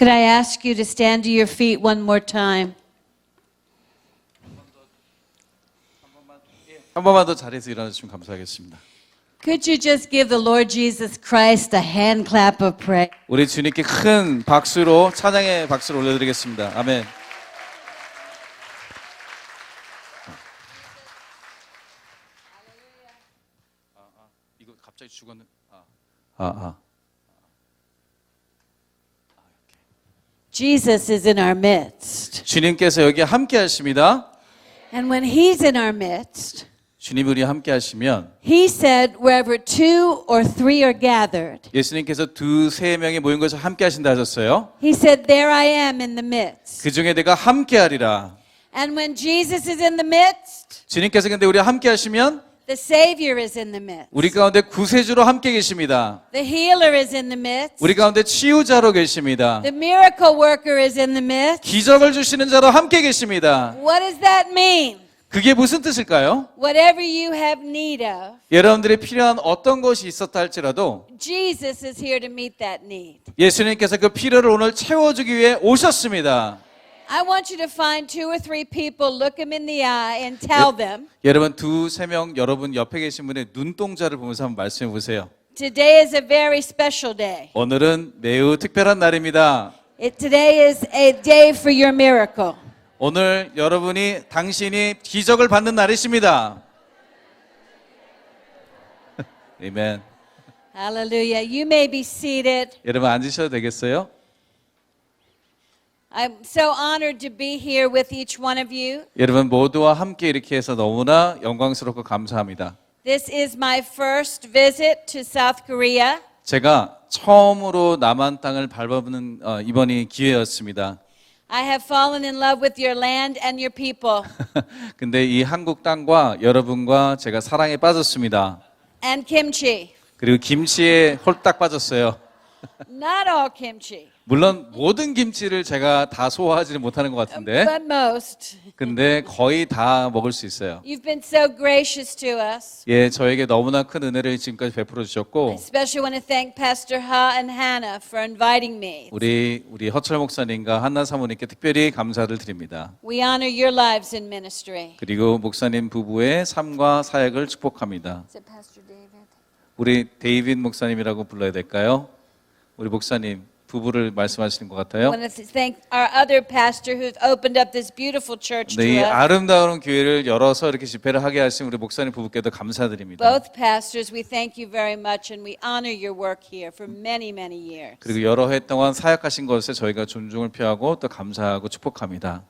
Could I ask you to stand to your feet one more time? 한 번만 더 자리에서 일어나 주시면 감사하겠습니다. Could you just give the Lord Jesus Christ a hand clap of praise? 우리 주님께 큰 박수로 찬양의 박수를 올려드리겠습니다. 아멘. 이거 갑자기 죽었는. Jesus is in our midst. 주님께서 여기 함께 하십니다. And when he's in our midst, 주님이 우리 함께 하시면 he said, wherever two or three are gathered, 예수님께서 두세 명이 모인 것을 함께 하신다 하셨어요. he said, there I am in the midst. 그 중에 내가 함께 하리라. And when Jesus is in the midst, 주님께서 근데 우리 함께 하시면 the Savior is in the midst. 우리 가운데 구세주로 함께 계십니다. The healer is in the midst. 우리 가운데 치유자로 계십니다. The miracle worker is in the midst. 기적을 주시는 자로 함께 계십니다. What does that mean? 그게 무슨 뜻일까요? Whatever you have need of, 여러분들이 필요한 어떤 것이 있었다 할지라도 Jesus is here to meet that need. 예수님께서 그 필요를 오늘 채워주기 위해 오셨습니다. I want you to find two or three people, look them in the eye and tell them, 여러분 두세 명 여러분 옆에 계신 분의 눈동자를 보면서 한번 말씀해 보세요. today is a very special day. 오늘은 매우 특별한 날입니다. Today is a day for your miracle. 오늘 당신이 기적을 받는 날이십니다. 아멘. Hallelujah. You may be seated. 여러분 앉으셔도 되겠어요? I'm so honored to be here with each one of you. 여러분 모두와 함께 이렇게 해서 너무나 영광스럽고 감사합니다. This is my first visit to South Korea. 제가 처음으로 남한 땅을 밟아보는 이번이 기회였습니다. I have fallen in love with your land and your people. 근데 이 한국 땅과 여러분과 제가 사랑에 빠졌습니다. And kimchi. 그리고 김치에 홀딱 빠졌어요. Not all kimchi, 물론 모든 김치를 제가 다 소화하지는 못하는 것 같은데 but most. 근데 거의 다 먹을 수 있어요. You've been so gracious to us. 예, 저에게 너무나 큰 은혜를 지금까지 베풀어 I 주셨고 especially want to thank Pastor Ha and Hannah for inviting me. 우리 허철 목사님과 한나 사모님께 특별히 감사를 드립니다. We honor your lives in ministry. 그리고 목사님 부부의 삶과 사역을 축복합니다. Is it Pastor David? 우리 데이빗 목사님이라고 불러야 될까요? 우리 목사님 부부를 말씀하시는 것 I 같아요. want to thank our other pastor who's opened up this beautiful church to 네, 이 us. 아름다운 교회를 열어서 이렇게 집회를 하게 하신 우리 목사님 부부께도 감사드립니다. Both pastors, we thank you very much and we honor your work here for many, many years. 그리고 여러 해 동안 사역하신 것에 저희가 존중을 표하고 또 감사하고 축복합니다.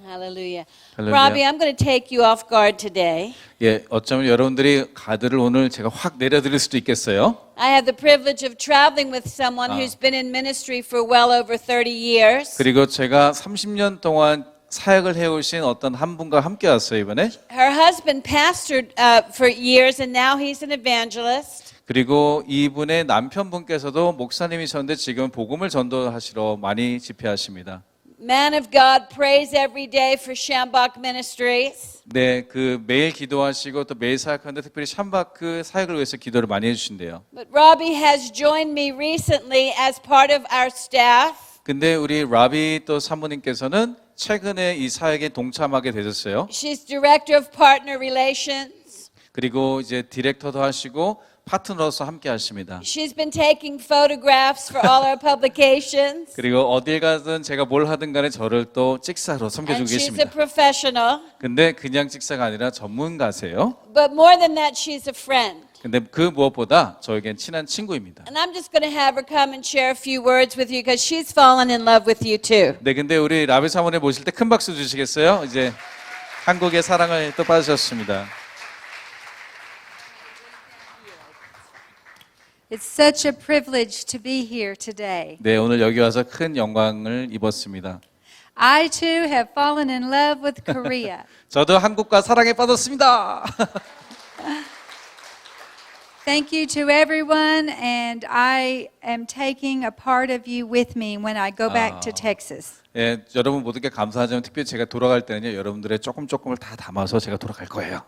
Hallelujah. 할렐루야. Robbie, I'm going to take you off guard today. 예, 어쩌면 여러분들이 가드를 오늘 제가 확 내려드릴 수도 있겠어요. I have the privilege of traveling with someone who's been in ministry for well over 30 years. 그리고 제가 30년 동안 사역을 해오신 어떤 한 분과 함께 왔어요 이번에. Her husband pastored for years and now he's an evangelist. 그리고 이분의 남편분께서도 목사님이셨는데 지금 복음을 전도하시러 많이 집회하십니다. Man of God prays every day for Shambach Ministries. 네, 그 매일 기도하시고 또 매일 사역하는데 특별히 샴바크 사역을 위해서 기도를 많이 해주신대요. But Robbie has joined me recently as part of our staff. 근데 우리 라비 또 사모님께서는 최근에 이 사역에 동참하게 되셨어요. She's director of partner relations. 그리고 이제 디렉터도 하시고 파트너로서 함께 하십니다. She's been taking photographs for all our publications. 그리고 어딜 가든 제가 뭘 하든 간에 저를 또 찍사로 섬겨주고 And she's a 계십니다. professional. 근데 그냥 찍사가 아니라 전문가세요. But more than that, she's a friend. 근데 그 무엇보다 저에겐 친한 친구입니다. And I'm just going to have her come and share a few words with you because she's fallen in love with you too. 네, 근데 우리 라비 사모님 모실 때 큰 박수 주시겠어요? 이제 한국의 사랑을 또 빠지셨습니다. It's such a privilege to be here today. 네, 오늘 여기 와서 큰 영광을 입었습니다. I too have fallen in love with Korea. 저도 한국과 사랑에 빠졌습니다. Thank you to everyone, and I am taking a part of you with me when I go back to Texas. 예, 여러분 모두께 감사하지만 특별히 제가 돌아갈 때는요, 여러분들의 조금을 다 담아서 제가 돌아갈 거예요.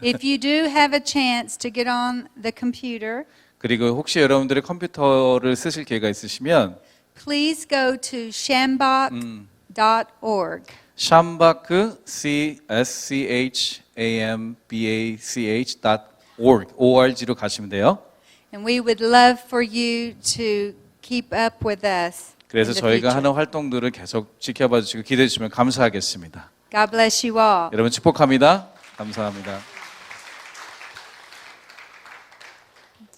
If you do have a chance to get on the computer, 그리고 혹시 여러분들이 컴퓨터를 쓰실 기회가 있으시면 please go to shambach.org. 샴바크 CSCHAMBACH.org로 가시면 돼요. And we would love for you to keep up with us. 그래서 in the 저희가 future. 하는 활동들을 계속 지켜봐 주시고 기대해 주시면 감사하겠습니다. God bless you all. 여러분 축복합니다. 감사합니다.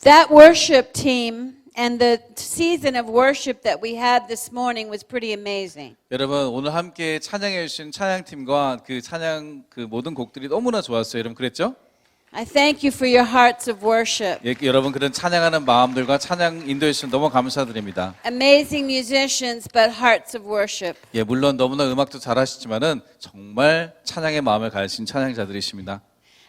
That worship team and the season of worship that we had this morning was pretty amazing. 여러분 오늘 함께 찬양해 주신 찬양팀과 그 찬양 그 모든 곡들이 너무나 좋았어요. 여러분 그랬죠? I thank you for your hearts of worship. 예, 여러분 그런 찬양하는 마음들과 찬양 인도해 주셔서 너무 감사드립니다. Amazing musicians, but hearts of worship. 예, 물론 너무나 음악도 잘하시지만은 정말 찬양의 마음을 가지신 찬양자들이십니다.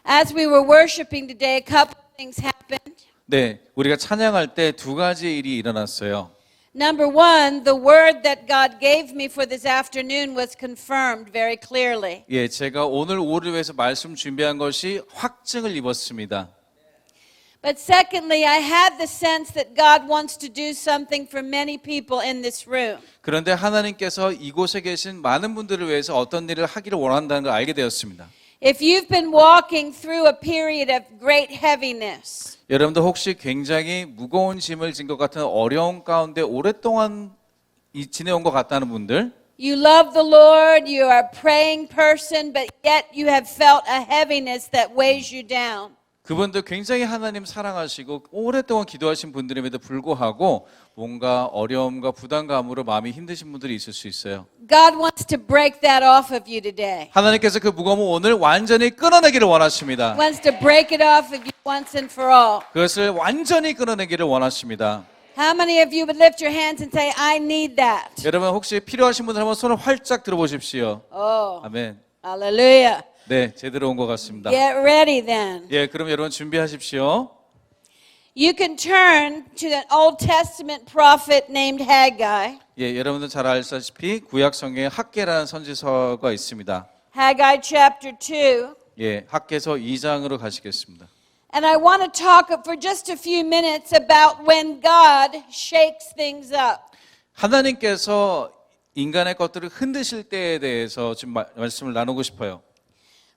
As we were worshiping today, a couple of things happened. 네, 우리가 찬양할 때 두 가지 일이 일어났어요. Number one, the word that God gave me for this afternoon was confirmed very clearly. 예, 제가 오늘 오후를 위해서 말씀 준비한 것이 확증을 입었습니다. But secondly, I had the sense that God wants to do something for many people in this room. 그런데 하나님께서 이곳에 계신 많은 분들을 위해서 어떤 일을 하기를 원한다는 걸 알게 되었습니다. If you've been walking through a period of great heaviness, 여러분들 혹시 굉장히 무거운 짐을 진 것 같은 어려움 가운데 오랫동안 지내온 것 같다는 분들, you love the Lord, you are a praying person, but yet you have felt a heaviness that weighs you down. 그분들 굉장히 하나님 사랑하시고 오랫동안 기도하신 분들임에도 불구하고 뭔가 어려움과 부담감으로 마음이 힘드신 분들이 있을 수 있어요. God wants to break that off of you today. 하나님께서 그 무거움을 오늘 완전히 끊어내기를 원하십니다. Wants to break it off of you once and for all. 그것을 완전히 끊어내기를 원하십니다. How many of you would lift your hands and say, I need that? 여러분 혹시 필요하신 분들 한번 손을 활짝 들어보십시오. Oh, 아멘. hallelujah. 네, 제대로 온 것 같습니다. Get ready then. 예, 그럼 여러분 준비하십시오. You can turn to an Old Testament prophet named Haggai. 예, 여러분들 잘 아시다시피 구약성에 학계라는 선지서가 있습니다. Haggai chapter 2. 예, 학계서 2장으로 가시겠습니다. And I want to talk for just a few minutes about when God shakes things up. 하나님께서 인간의 것들을 흔드실 때에 대해서 지금 말씀을 나누고 싶어요.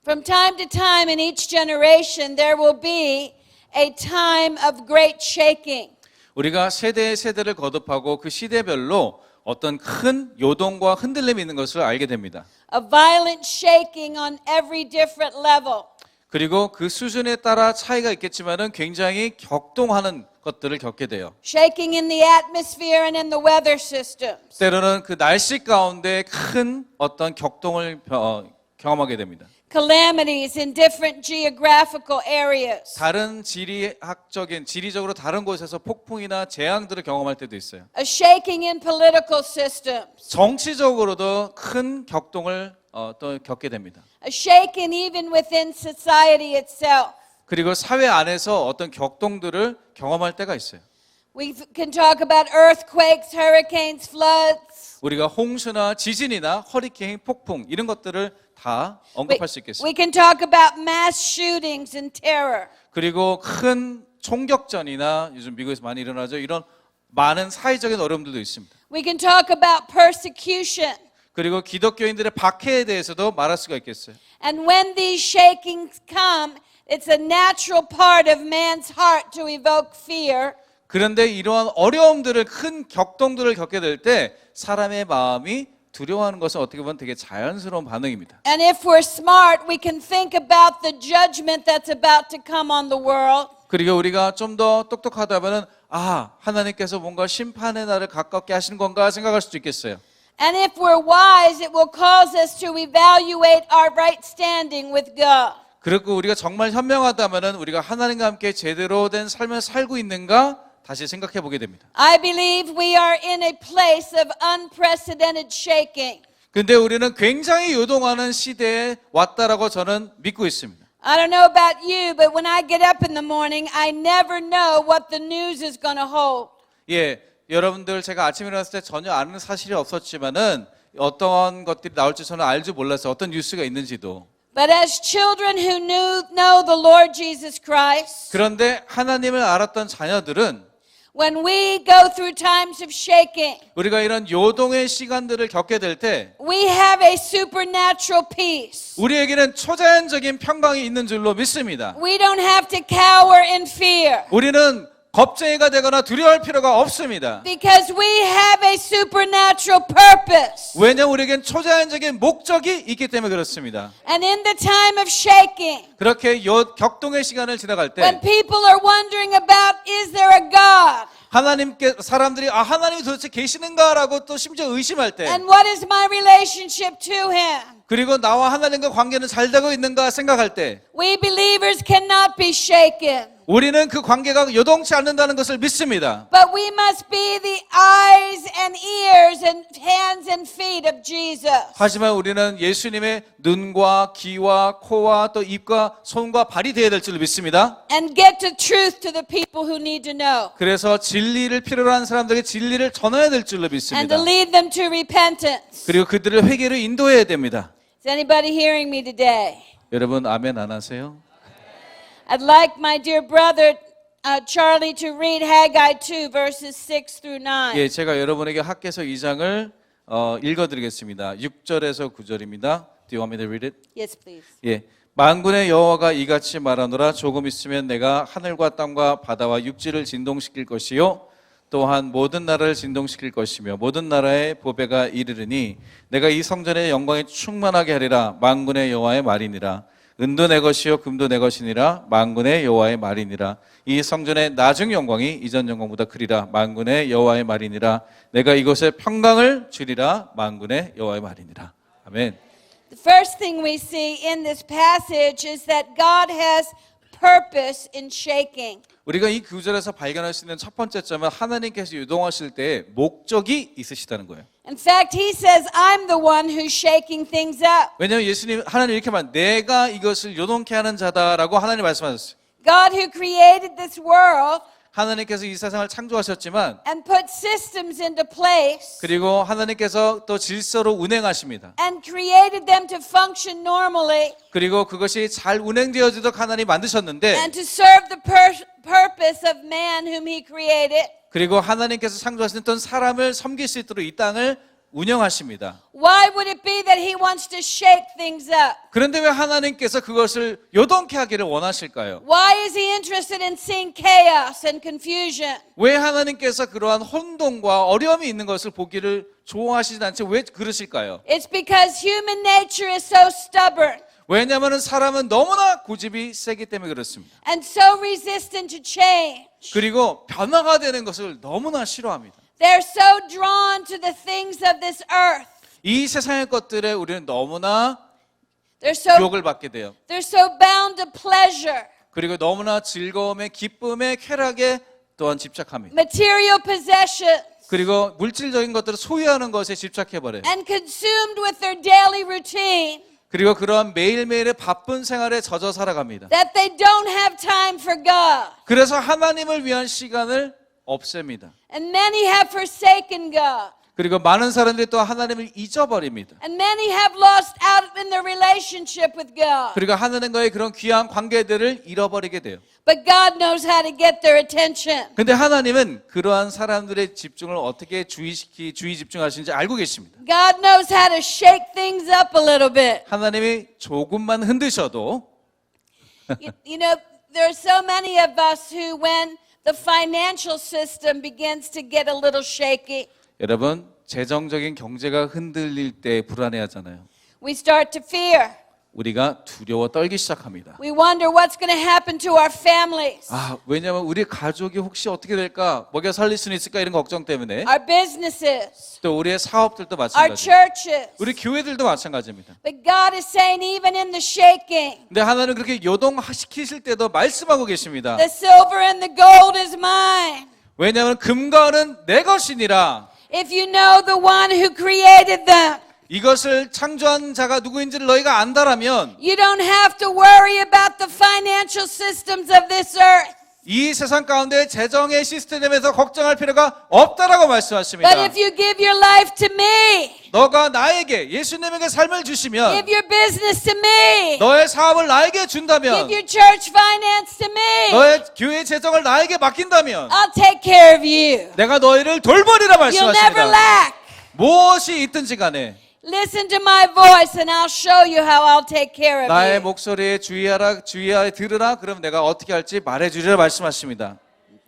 From time to time in each generation, there will be a time of great shaking. 우리가 세대를 거듭하고 그 시대별로 어떤 큰 요동과 흔들림이 있는 것을 알게 됩니다. A violent shaking on every different level. 그리고 그 수준에 따라 차이가 있겠지만은 굉장히 격동하는 것들을 겪게 돼요. Shaking in the atmosphere and in the weather systems. 때로는 그 날씨 가운데 큰 어떤 격동을 경험하게 됩니다. Calamities in different geographical areas. 다른 지리적으로 다른 곳에서 폭풍이나 재앙들을 경험할 때도 있어요. A shaking in political systems. 정치적으로도 큰 격동을 또 겪게 됩니다. A shaking even within society itself. 그리고 사회 안에서 어떤 격동들을 경험할 때가 있어요. We can talk about earthquakes, hurricanes, floods. 우리가 홍수나 지진이나 허리케인, 폭풍 이런 것들을 다 언급할 수 있겠습니다. We can talk about mass shootings and terror. 그리고 큰 총격전이나 요즘 미국에서 많이 일어나죠. 이런 많은 사회적인 어려움들도 있습니다. We can talk about persecution. 그리고 기독교인들의 박해에 대해서도 말할 수가 있겠어요. And when these shakings come, it's a natural part of man's heart to evoke fear. 그런데 이러한 어려움들을 큰 격동들을 겪게 될 때 사람의 마음이 두려워하는 것은 어떻게 보면 되게 자연스러운 반응입니다. And if we're smart, we can think about the judgment that's about to come on the world. 그리고 우리가 좀 더 똑똑하다면은 하나님께서 뭔가 심판의 날을 가깝게 하시는 건가 생각할 수도 있겠어요. And if we're wise, it will cause us to evaluate our right standing with God. 그리고 우리가 정말 현명하다면은 우리가 하나님과 함께 제대로 된 삶을 살고 있는가 다시 생각해 보게 됩니다. I believe we are in a place of unprecedented shaking. 근데 우리는 굉장히 요동하는 시대에 왔다라고 저는 믿고 있습니다. I don't know about you, but when I get up in the morning, I never know what the news is going to hold. 예, 여러분들 제가 아침에 일어났을 때 전혀 아는 사실이 없었지만은 어떤 것들이 나올지 저는 알지 몰랐어요. 어떤 뉴스가 있는지도. But as children who know the Lord Jesus Christ, 그런데 하나님을 알았던 자녀들은 When we go through times of shaking, 우리가 이런 요동의 시간들을 겪게 될 때 we have a supernatural peace. 우리에게는 초자연적인 평강이 있는 줄로 믿습니다. We don't have to cower in fear 우리는 겁쟁이가 되거나 두려워할 필요가 없습니다. because we have a supernatural purpose. 왜냐하면 우리에겐 초자연적인 목적이 있기 때문에 그렇습니다. And in the time of shaking, 그렇게 격동의 시간을 지나갈 when 때 people are wondering about is there a God 하나님께 사람들이 하나님이 도대체 계시는가라고 또 심지어 의심할 때 and what is my relationship to him, 그리고 나와 하나님과 관계는 잘 되고 있는가 생각할 때 we believers cannot be shaken. 우리는 그 관계가 요동치 않는다는 것을 믿습니다. But we must be the eyes and ears and hands and feet of Jesus. 하지만 우리는 예수님의 눈과 귀와 코와 또 입과 손과 발이 되어야 될 줄 믿습니다. And get the truth to the people who need to know. 그래서 진리를 필요로 하는 사람들에게 진리를 전해야 될 줄로 And to 믿습니다. lead them to repentance. 그리고 그들을 회개로 인도해야 됩니다. Is anybody hearing me today? 여러분 아멘 안 하세요? I'd like my dear brother Charlie to read Haggai 2 verses 6 through 9. 예, 제가 여러분에게 학개서 2장을 읽어드리겠습니다. 6절에서 9절입니다. Do you want me to read it? Yes, please. 예, 만군의 여호와가 이같이 말하노라. 조금 있으면 내가 하늘과 땅과 바다와 육지를 진동시킬 것이요 또한 모든 나라를 진동시킬 것이며 모든 나라의 보배가 이르르니 내가 이 성전의 영광이 충만하게 하리라. 만군의 여호와의 말이니라. 은도 내 것이요 금도 내 것이니라. 만군의 여호와의 말이니라. 이 성전의 나중 영광이 이전 영광보다 크리라. 만군의 여호와의 말이니라. 내가 이곳에 평강을 주리라. 만군의 여호와의 말이니라. 아멘. The first thing we see in this passage is that God has purpose in shaking. 우리가 이 구절에서 발견할 수 있는 첫 번째 점은 하나님께서 유동하실 때 목적이 있으시다는 거예요. In fact, he says, I'm the one who's shaking things up. 왜냐하면 하나님 이렇게 말, 내가 이것을 요동케 하는 자다라고 하나님 말씀하셨어요. God who created this world 하나님께서 이 세상을 창조하셨지만 and put systems into place 그리고 하나님께서 또 질서로 운행하십니다. and created them to function normally 그리고 그것이 잘 운행되어지도록 하나님 만드셨는데 and to serve the purpose of man whom he created. 그리고 하나님께서 창조하셨던 사람을 섬길 수 있도록 이 땅을 운영하십니다. Why would it be that he wants to shake things up? 그런데 왜 하나님께서 그것을 요동케 하기를 원하실까요? Why is he interested in seeing chaos and confusion? 왜 하나님께서 그러한 혼돈과 어려움이 있는 것을 보기를 좋아하시지 않지 왜 그러실까요? It's because human nature is so stubborn 왜냐하면 사람은 너무나 고집이 세기 때문에 그렇습니다. and so resistant to change. 그리고 변화가 되는 것을 너무나 싫어합니다. They're so drawn to the things of this earth. 이 세상의 것들에 우리는 너무나 They're so 유혹을 받게 돼요. bound to pleasure, 그리고 너무나 즐거움에 기쁨에 쾌락에 또한 집착합니다. material possessions, 그리고 물질적인 것들을 소유하는 것에 집착해버려요. and consumed with their daily routine 그리고 그러한 매일매일의 바쁜 생활에 젖어 살아갑니다. that they don't have time for God. 그래서 하나님을 위한 시간을 없앱니다. And many have forsaken God. 그리고 많은 사람들이 또 하나님을 잊어버립니다. And many have lost out in their relationship with God. 그리고 하나님과의 그런 귀한 관계들을 잃어버리게 돼요. But God knows how to get their attention. 근데 하나님은 그러한 사람들의 집중을 어떻게 주의 집중하시는지 알고 계십니다. God knows how to shake things up a little bit. 하나님이 조금만 흔드셔도 You know, there are so many of us who, when the financial system begins to get a little shaky, 여러분 재정적인 경제가 흔들릴 때 불안해하잖아요. we start to fear. 우리가 두려워 떨기 시작합니다. We wonder what's going to happen to our families, 왜냐하면 우리 가족이 혹시 어떻게 될까? 먹여 살릴 수는 있을까? 이런 걱정 때문에 our businesses, 또 우리의 사업들도 our 마찬가지예요. churches. 우리 교회들도 마찬가지입니다. But God is saying, even in the shaking, 근데 하나님은 그렇게 요동시키실 때도 말씀하고 계십니다. the silver and the gold is mine. 왜냐하면 금과 은은 내 것이니라. If you know the one who created them, 이것을 창조한 자가 누구인지를 너희가 안다라면 you don't have to worry about the financial systems of this earth. 이 세상 가운데 재정의 시스템에서 걱정할 필요가 없다라고 말씀하십니다. But if you give your life to me, 너가 나에게 예수님에게 삶을 주시면 give your business to me, 너의 사업을 나에게 준다면 give your church finance to me, 너의 교회 재정을 나에게 맡긴다면 I'll take care of you. 내가 너희를 돌보리라 You'll never 말씀하십니다. lack. 무엇이 있든지 간에 Listen to my voice and I'll show you how I'll take care of 나의 you. 목소리에 주의하라 들으라. 그럼 내가 어떻게 할지 말해주리라 말씀하십니다.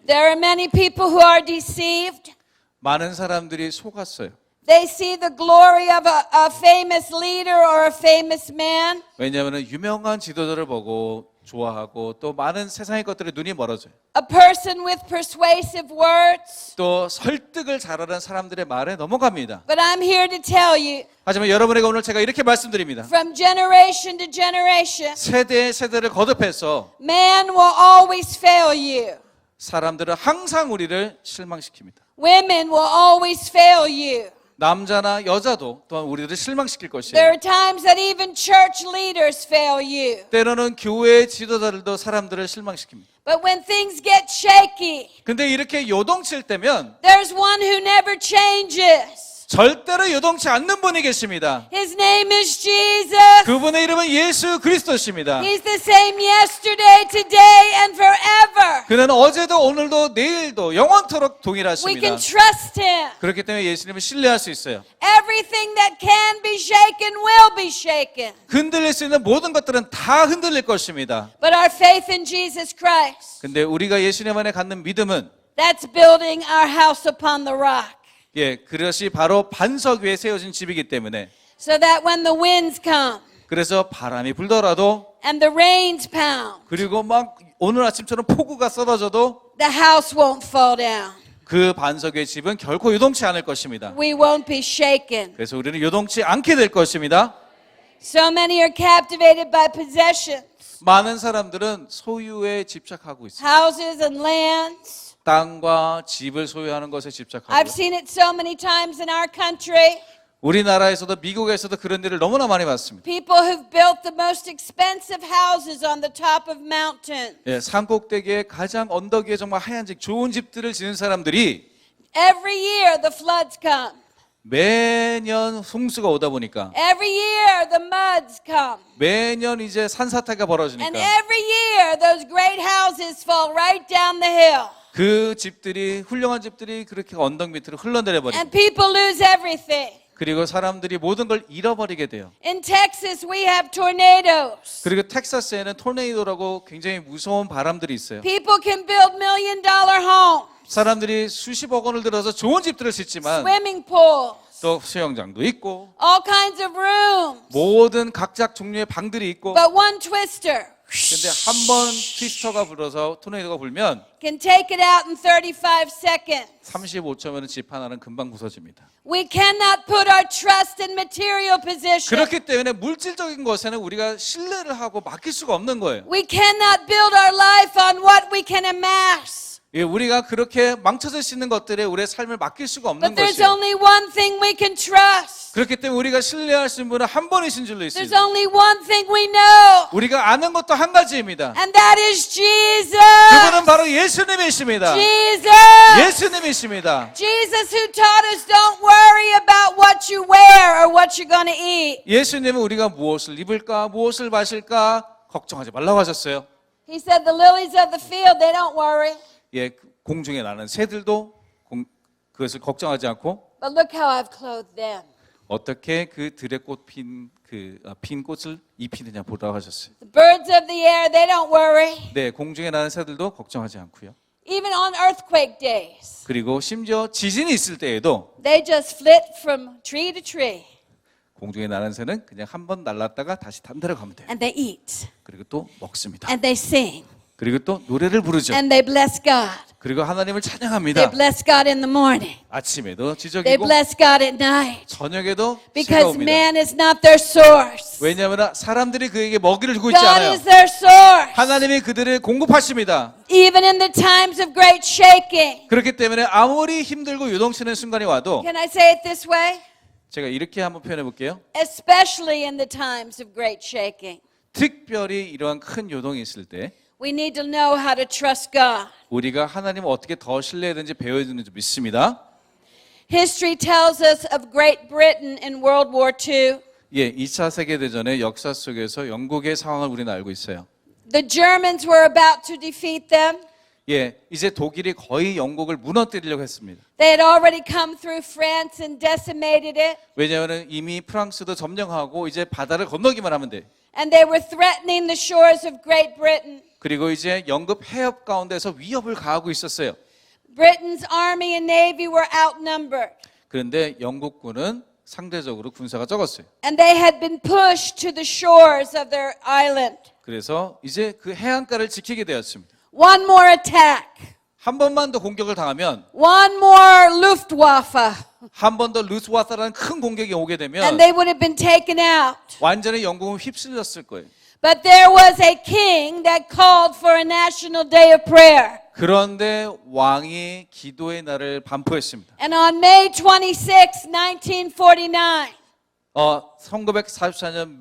There are many people who are deceived. 많은 사람들이 속았어요. They see the glory of a famous leader or a famous man. 왜냐하면 유명한 지도자를 보고 좋아하고 또 많은 세상의 것들에 눈이 멀어져요. A person with persuasive words. 또 설득을 잘하는 사람들의 말에 넘어갑니다. But I'm here to tell you, 하지만 여러분에게 오늘 제가 이렇게 말씀드립니다. from generation to generation, 세대를 거듭해서 man will always fail you. 사람들은 항상 우리를 실망시킵니다. Women will always fail you. 남자나 여자도 또한 우리를 실망시킬 There 것이에요. are times that even church leaders fail you. 때로는 교회 지도자들도 사람들을 실망시킵니다. But when things get shaky, 근데 이렇게 요동칠 때면 there's one who never changes. 절대로 요동치 않는 분이 계십니다. His name is Jesus. 그분의 이름은 예수 그리스도십니다. He's the same yesterday, today, and forever. 그는 어제도 오늘도 내일도 영원토록 We 동일하십니다. can trust him. 그렇기 때문에 예수님을 신뢰할 수 있어요. Everything that can be shaken will be shaken. 흔들릴 수 있는 모든 것들은 다 흔들릴 것입니다. But our faith in Jesus Christ, 근데 우리가 예수님 안에 갖는 믿음은 that's building our house upon the rock. 그것이 바로 반석 위에 세워진 집이기 때문에 So that when the winds come 그래서 바람이 불더라도 and the rains pound, 그리고 막 오늘 아침처럼 폭우가 쏟아져도 the house won't fall down. 그 반석 위의 집은 결코 요동치 않을 것입니다. We won't be shaken. 그래서 우리는 요동치 않게 될 것입니다. So many are captivated by possessions, 많은 사람들은 소유에 집착하고 있습니다. houses and lands. 땅과 집을 소유하는 것에 I've 집착하고 seen it so many times in our country. 우리나라에서도 미국에서도 그런 일을 너무나 많이 봤습니다. People who've built the most expensive houses on the top of mountains. 산꼭대기에 가장 언덕 위에 정말 하얀 집 좋은 집들을 지은 사람들이 Every year the floods come. 매년 홍수가 오다 보니까 Every year the muds come. 매년 이제 산사태가 벌어지니까 And every year those great houses fall right down the hill. 그 집들이 훌륭한 집들이 그렇게 언덕 밑으로 흘러내려 버립니다. And people lose everything. 그리고 사람들이 모든 걸 잃어버리게 돼요. In Texas we have tornadoes. 그리고 텍사스에는 토네이도라고 굉장히 무서운 바람들이 있어요. People can build $1 million homes, 사람들이 수십억 원을 들어서 좋은 집들을 짓지만 swimming pools, 또 수영장도 있고 all kinds of rooms. 모든 각각 종류의 방들이 있고 But one twister 근데 한 번 트위스터가 불어서 토네이도가 불면 can take it out in 35 seconds. 35초면 집 하나는 금방 부서집니다. We cannot put our trust in material possession. 그렇기 때문에 물질적인 것에는 우리가 신뢰를 하고 맡길 수가 없는 거예요. We cannot build our life on what we can amass. 우리가 그렇게 망쳐질 수 있는 것들에 우리의 삶을 맡길 수가 없는 But there's 것이에요. only one thing we can trust. 그렇기 때문에 우리가 신뢰할 수 있는 분은 한 분이신 줄로 There's 있습니다. only one thing we know. 우리가 아는 것도 한 가지입니다. And that is Jesus. 그분은 바로 예수님이십니다. Jesus. 예수님이십니다. Jesus who taught us don't worry about what you wear or what you're going to eat. 예수님은 우리가 무엇을 입을까, 무엇을 마실까 걱정하지 말라고 하셨어요. He said the lilies of the field, they don't worry. 공중에 나는 새들도 그것을 걱정하지 않고 But look how I've clothed them. 어떻게 그 들의 꽃 핀 꽃을 입히느냐 보라고 하셨어요. The birds of the air, they don't worry. 공중에 나는 새들도 걱정하지 않고요. Even on earthquake days, 그리고 심지어 지진이 있을 때에도 they just flit from tree to tree 공중에 나는 새는 그냥 한 번 날랐다가 다시 딴 데로 가면 돼요. and they eat 그리고 또 먹습니다. and they sing 그리고 또 노래를 부르죠. and they bless God. 그리고 하나님을 They 찬양합니다. bless God in the morning. 아침에도 They 지적이고 bless God at night 저녁에도 새가 because 옵니다. man is not their source. 왜냐하면 사람들이 그에게 먹이를 주고 있지 God 않아요. is their source. 하나님이 그들을 공급하십니다. Even in the times of great shaking. 그렇기 때문에 아무리 힘들고 요동치는 순간이 와도 Can I say it this way? 제가 이렇게 한번 표현해 볼게요. Especially in the times of great shaking. 특별히 이러한 큰 요동이 있을 때 We need to know how to trust God. 우리가 하나님을 어떻게 더 신뢰해야 되는지 배워야 되는지 믿습니다. History tells us of Great Britain in World War II. 예, 2차 세계대전의 역사 속에서 영국의 상황을 우리는 알고 있어요. The Germans were about to defeat them. 예, 이제 독일이 거의 영국을 무너뜨리려고 했습니다. They had already come through France and decimated it. 왜냐하면 이미 프랑스도 점령하고 이제 바다를 건너기만 하면 돼. And they were threatening the shores of Great Britain. 그리고 이제 영국 해협 가운데서 위협을 가하고 있었어요. Britain's army and navy were outnumbered. 그런데 영국군은 상대적으로 군사가 적었어요. And they had been pushed to the shores of their island. 그래서 이제 그 해안가를 지키게 되었습니다. One more attack. 한 번만 더 공격을 당하면 One more Luftwaffe. 한 번 더 루스와사라는 큰 공격이 오게 And 되면 they would have been taken out. 완전히 영국은 휩쓸렸을 거예요. But there was a king that called for a national day of prayer. 그런데 왕이 기도의 날을 반포했습니다. And on May 26, 1949, 1944년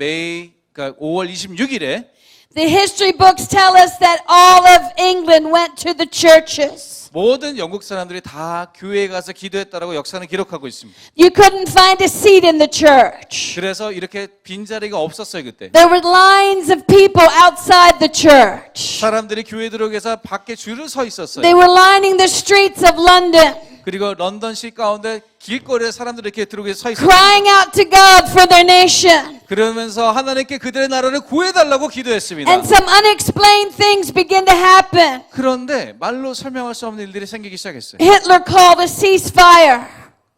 그러니까 5월 26일에 the history books tell us that all of England went to the churches. 모든 영국 사람들이 다 교회에 가서 기도했다라고 역사는 기록하고 있습니다. You couldn't find a seat in the church. 그래서 이렇게 빈자리가 없었어요, 그때. There were lines of people outside the church. 사람들이 교회 들어오기 위해서 밖에 줄을 서 있었어요. They were lining the streets of London, 그리고 런던시 가운데 길거리에 사람들이 이렇게 들어오기 위해서 서 있었어요. crying out to God for their nation. 그러면서 하나님께 그들의 나라를 구해달라고 기도했습니다. And some unexplained things began to happen. 그런데 말로 설명할 수 없는 일들이 생기기 시작했어요. Hitler called a ceasefire.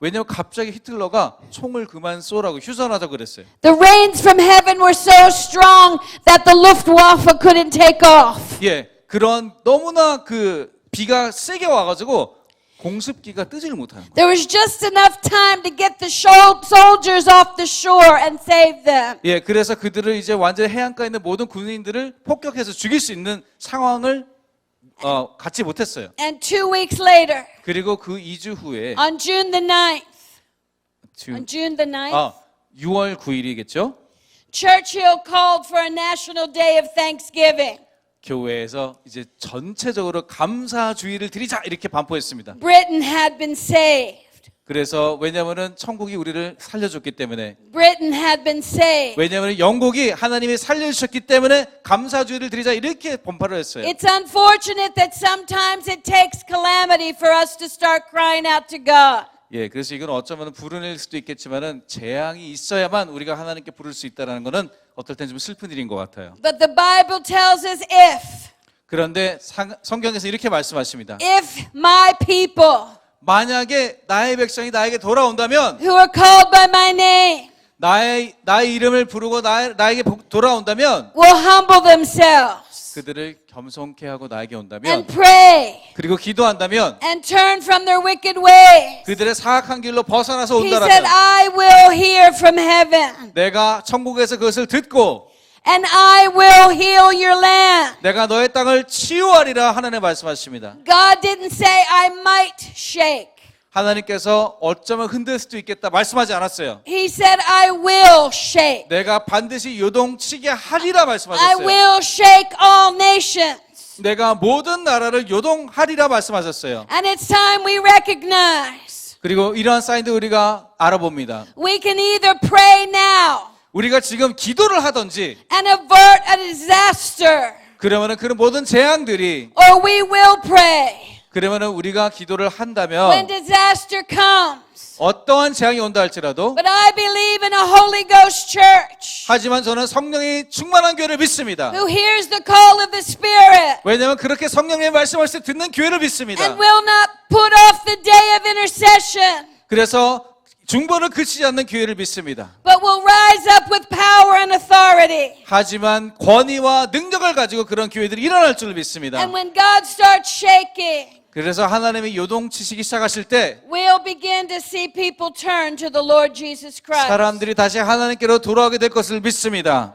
왜냐하면 갑자기 히틀러가 총을 그만 쏘라고 휴전하자고 그랬어요. The rains from heaven were so strong that the Luftwaffe couldn't take off. 예, 그런 너무나 그 비가 세게 와가지고 공습기가 뜨지를 못하는 거예요. There was just enough time to get the soldiers off the shore and save them. 예, 그래서 그들을 이제 완전히 해안가에 있는 모든 군인들을 폭격해서 죽일 수 있는 상황을 갖지 못했어요. And 2 weeks later, 그리고 그 2주 후에 on June the 9th, on June the 9th, 6월 9일이겠죠? Churchill called for a national day of thanksgiving. 교회에서 이제 전체적으로 감사주의를 드리자 이렇게 반포했습니다. Britain had been saved. 그래서 왜냐하면은 천국이 우리를 살려줬기 때문에, Britain had been saved. 왜냐하면 영국이 하나님이 살려주셨기 때문에 감사주의를 드리자 이렇게 번파를 했어요. It's unfortunate that sometimes it takes calamity for us to start crying out to God. 예, 그래서 이건 어쩌면 불운일 수도 있겠지만은 재앙이 있어야만 우리가 하나님께 부를 수 있다라는 거는 어떨 땐 좀 슬픈 일인 것 같아요. But the Bible tells us if 그런데 성경에서 이렇게 말씀하십니다. if my people 만약에 나의 백성이 나에게 돌아온다면, who are called by my name 나의 이름을 부르고 나에게 돌아온다면, will humble themselves 그들을 겸손케 하고 나에게 온다면, and pray 그리고 기도한다면, and turn from their wicked ways, 그들의 사악한 길로 벗어나서 he said, 온다라면 I will hear from heaven 내가 천국에서 그것을 듣고 and I will heal your land. 내가 너의 땅을 치유하리라 하나님 말씀하십니다. God didn't say I might shake. 하나님께서 어쩌면 흔들 수도 있겠다 말씀하지 않았어요. He said I will shake. 내가 반드시 요동치게 하리라 I 말씀하셨어요. will shake all nations. 내가 모든 나라를 요동하리라 말씀하셨어요. And it's time we recognize 그리고 이러한 사인도 우리가 알아봅니다. we can either pray now 우리가 지금 기도를 하든지, and avert a disaster, 그러면은 그런 모든 재앙들이, or we will pray 그러면은 우리가 기도를 when 한다면 disaster comes. 어떠한 재앙이 온다 할지라도, But I believe in a Holy Ghost church 하지만 저는 성령이 충만한 교회를 믿습니다. who hears the call of the Spirit 왜냐하면 그렇게 성령의 말씀을 듣는 교회를 믿습니다. and will not put off the day of intercession, 그래서 중보를 그치지 않는 교회를 믿습니다. but will rise up with power and authority. 하지만 권위와 능력을 가지고 그런 교회들이 일어날 줄 믿습니다. And when God starts shaking, 그래서 하나님이 요동치시기 시작하실 때 we'll begin to see people turn to the Lord Jesus Christ. 사람들이 다시 하나님께로 돌아오게 될 것을 믿습니다.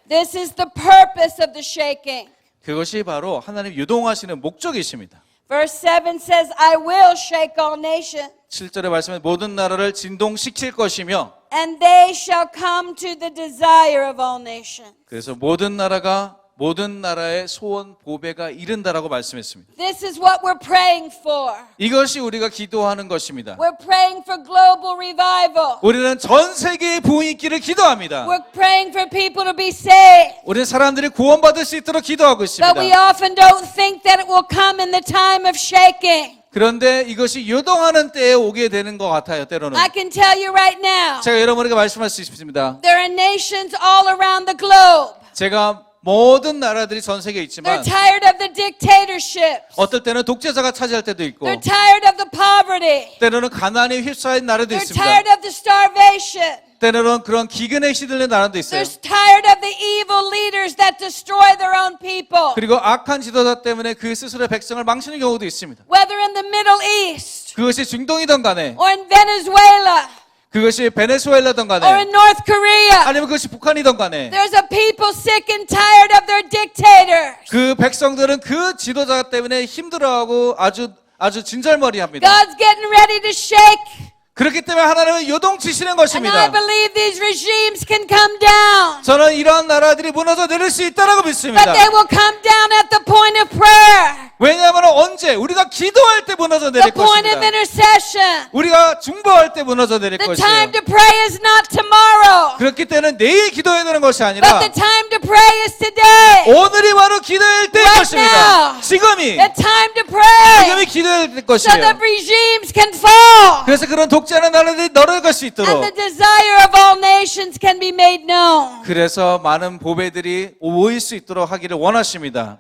This is the purpose of the shaking. 그것이 바로 하나님 요동하시는 목적이십니다. Verse 7 says, I will shake all nations, 7절의 말씀에 모든 나라를 진동시킬 것이며, and they shall come to the desire of all nations. 그래서 모든 나라가 모든 나라의 소원 보배가 이른다라고 말씀했습니다. This is what we're praying for. 이것이 우리가 기도하는 것입니다. We're praying for global revival. 우리는 전 세계의 부흥이 있기를 기도합니다. We're praying for people to be saved. 우리는 사람들이 구원받을 수 있도록 기도하고 있습니다. But we often don't think that it will come in the time of shaking. 그런데 이것이 요동하는 때에 오게 되는 것 같아요. 때로는. I can tell you right now, 제가 여러분에게 말씀할 수 있습니다. there are nations all around the globe. 제가 모든 나라들이 전 세계에 있지만 They're tired of the dictatorship. 어떨 때는 독재자가 차지할 때도 있고 They're tired of the poverty. 때로는 가난에 휩싸인 나라도 They're 있습니다. tired of the starvation. 때로는 그런 기근에 시들린 나라도 있어요. They're tired of the evil leaders that destroy their own people. 그리고 악한 지도자 때문에 그 스스로의 백성을 망치는 경우도 있습니다. Whether in the Middle East 그것이 중동이든 간에 or in Venezuela 그것이 베네수엘라든 or 간에 in North Korea, 아니면 그것이 북한이든 간에 there's a people sick and tired of their dictators. 그 백성들은 그 지도자 때문에 힘들어하고 아주 진절머리합니다. God's getting ready to shake. 그렇기 때문에 하나님은 요동치시는 And I 것입니다. believe these regimes can come down. 저는 이러한 나라들이 무너져 내릴 수 있다라고 믿습니다. But they will come down at the point of prayer, 왜냐하면 언제 우리가 기도할 때 무너져 내릴 the point of 것입니다. intercession. 우리가 중보할 때 무너져 내릴 The 것이에요. time to pray is not tomorrow, 그렇기 때문에 내일 기도해야 되는 것이 but 아니라 the time to pray is today. 오늘이 바로 기도할 때일 Right 것입니다. now. 지금이 The time to pray 지금이 기도해야 될 so 것이에요. that regimes can fall 그래서 그런 독재하는 나라들이 널어갈 수 있도록 and the desire of all nations can be made known. 그래서 많은 보배들이 모일 수 있도록 하기를 원하십니다.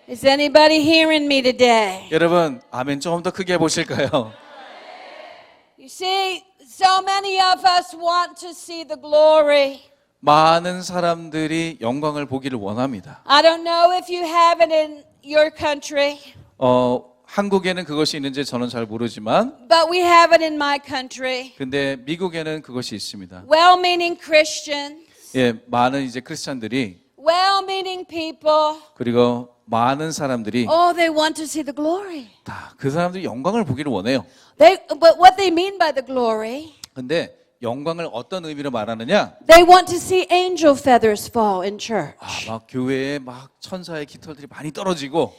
Is anybody hearing me today? 여러분 아멘 조금 더 크게 해보실까요? You see, so many of us want to see the glory. 많은 사람들이 영광을 보기를 원합니다. I don't know if you have it in your country, 한국에는 그것이 있는지 저는 잘 모르지만 but we have it in my country. 근데 미국에는 그것이 있습니다. Well-meaning Christians, 예, 많은 이제 크리스찬들이 well-meaning people, 그리고 많은 사람들이 oh, they want to see the glory. 다 그 사람들이 영광을 보기를 원해요. But what they mean by the glory, 근데 영광을 어떤 의미로 말하느냐? they want to see angel feathers fall in church. 막 교회에 막 천사의 깃털들이 많이 떨어지고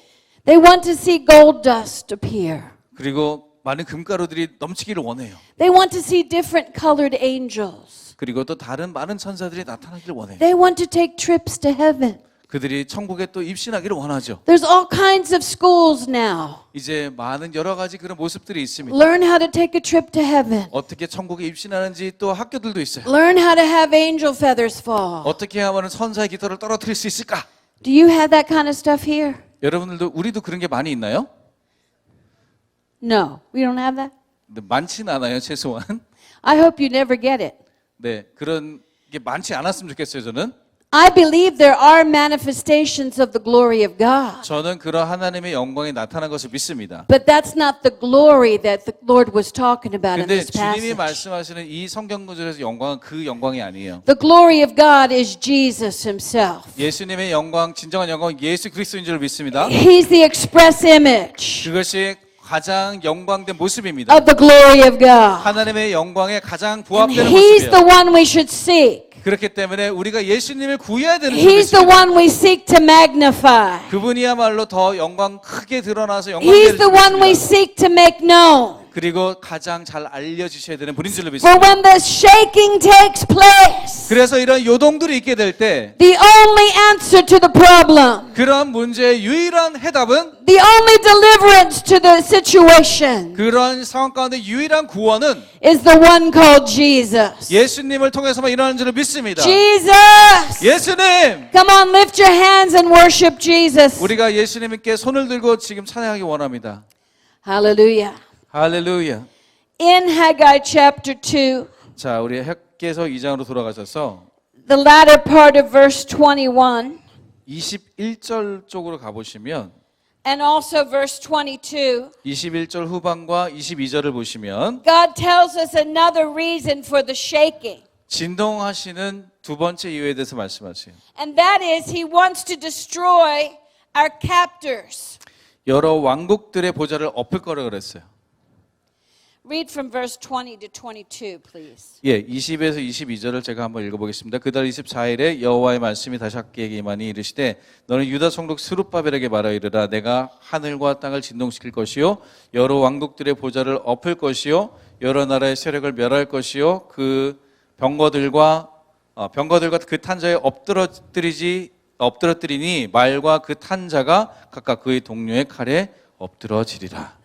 They want to see gold dust appear. 그리고 많은 금가루들이 넘치기를 원해요. They want to see different colored angels. 그리고 또 다른 많은 천사들이 나타나기를 원해요. They want to take trips to heaven. 그들이 천국에 또 입신하기를 원하죠. There's all kinds of schools now. 이제 많은 여러 가지 그런 모습들이 있습니다. Learn how to take a trip to heaven. 어떻게 천국에 입신하는지 또 학교들도 있어요. Learn how to have angel feathers fall. 어떻게 하면 천사의 깃털을 떨어뜨릴 수 있을까? Do you have that kind of stuff here? 여러분들도 우리도 그런 게 많이 있나요? No, we don't have that. 네, 많지는 않아요, 최소한. I hope you never get it. 네, 그런 게 많지 않았으면 좋겠어요, 저는. I believe there are manifestations of the glory of God. 저는 그런 하나님의 영광이 나타난 것을 믿습니다. But that's not the glory that the Lord was talking about in 근데 this 주님이 passage. 말씀하시는 이 성경 구절에서 영광은 그 영광이 아니에요. The glory of God is Jesus himself. 예수님의 영광, 진정한 영광은 예수 그리스도인 줄 믿습니다. He's the express image 그것이 가장 영광된 모습입니다. of the glory of God. 하나님의 영광에 가장 And 부합되는 He's the 모습이에요. one we should seek. 그렇기 때문에 우리가 예수님을 구해야 되는 줄 He's the 믿습니다. one we seek to magnify. 그분이야말로 더 영광 크게 드러나서 He's 영광을 the one we seek to make known. 그리고 가장 잘 알려주셔야 되는 분인 줄로 For 믿습니다. when the shaking takes place, 그래서 이런 요동들이 있게 될 때 the only answer to the problem, 그런 문제의 유일한 해답은 the only deliverance to the situation 그런 상황 가운데 유일한 구원은 is the one called Jesus. 예수님을 통해서만 일어나는 줄로 믿습니다. Jesus! 예수님! Come on, lift your hands and worship Jesus. 우리가 예수님께 손을 들고 지금 찬양하기 원합니다. Hallelujah. 할렐루야. In Haggai chapter 2, 자, 우리 헥개서 2장으로 돌아가셔서 the latter part of verse 21, 21절 쪽으로 가보시면 and also verse 22, 21절 후반과 22절을 보시면 God tells us another reason for the shaking. 진동하시는 두 번째 이유에 대해서 말씀하세요. And that is, He wants to destroy our captors. 여러 왕국들의 보좌를 엎을 거라 그랬어요. Read from verse 20 to 22, please. 예, 20에서 22절을 제가 한번 읽어보겠습니다. 그달 24일에 여호와의 말씀이 다시아에게 임하니 이르시되 너는 유다 총독 스룹바벨에게 말하 이르라 내가 하늘과 땅을 진동시킬 것이요 여러 왕국들의 보좌를 엎을 것이요 여러 나라의 세력을 멸할 것이요 그 병거들과 그 탄자에 엎드러뜨리니 말과 그 탄자가 각각 그의 동료의 칼에 엎드러지리라.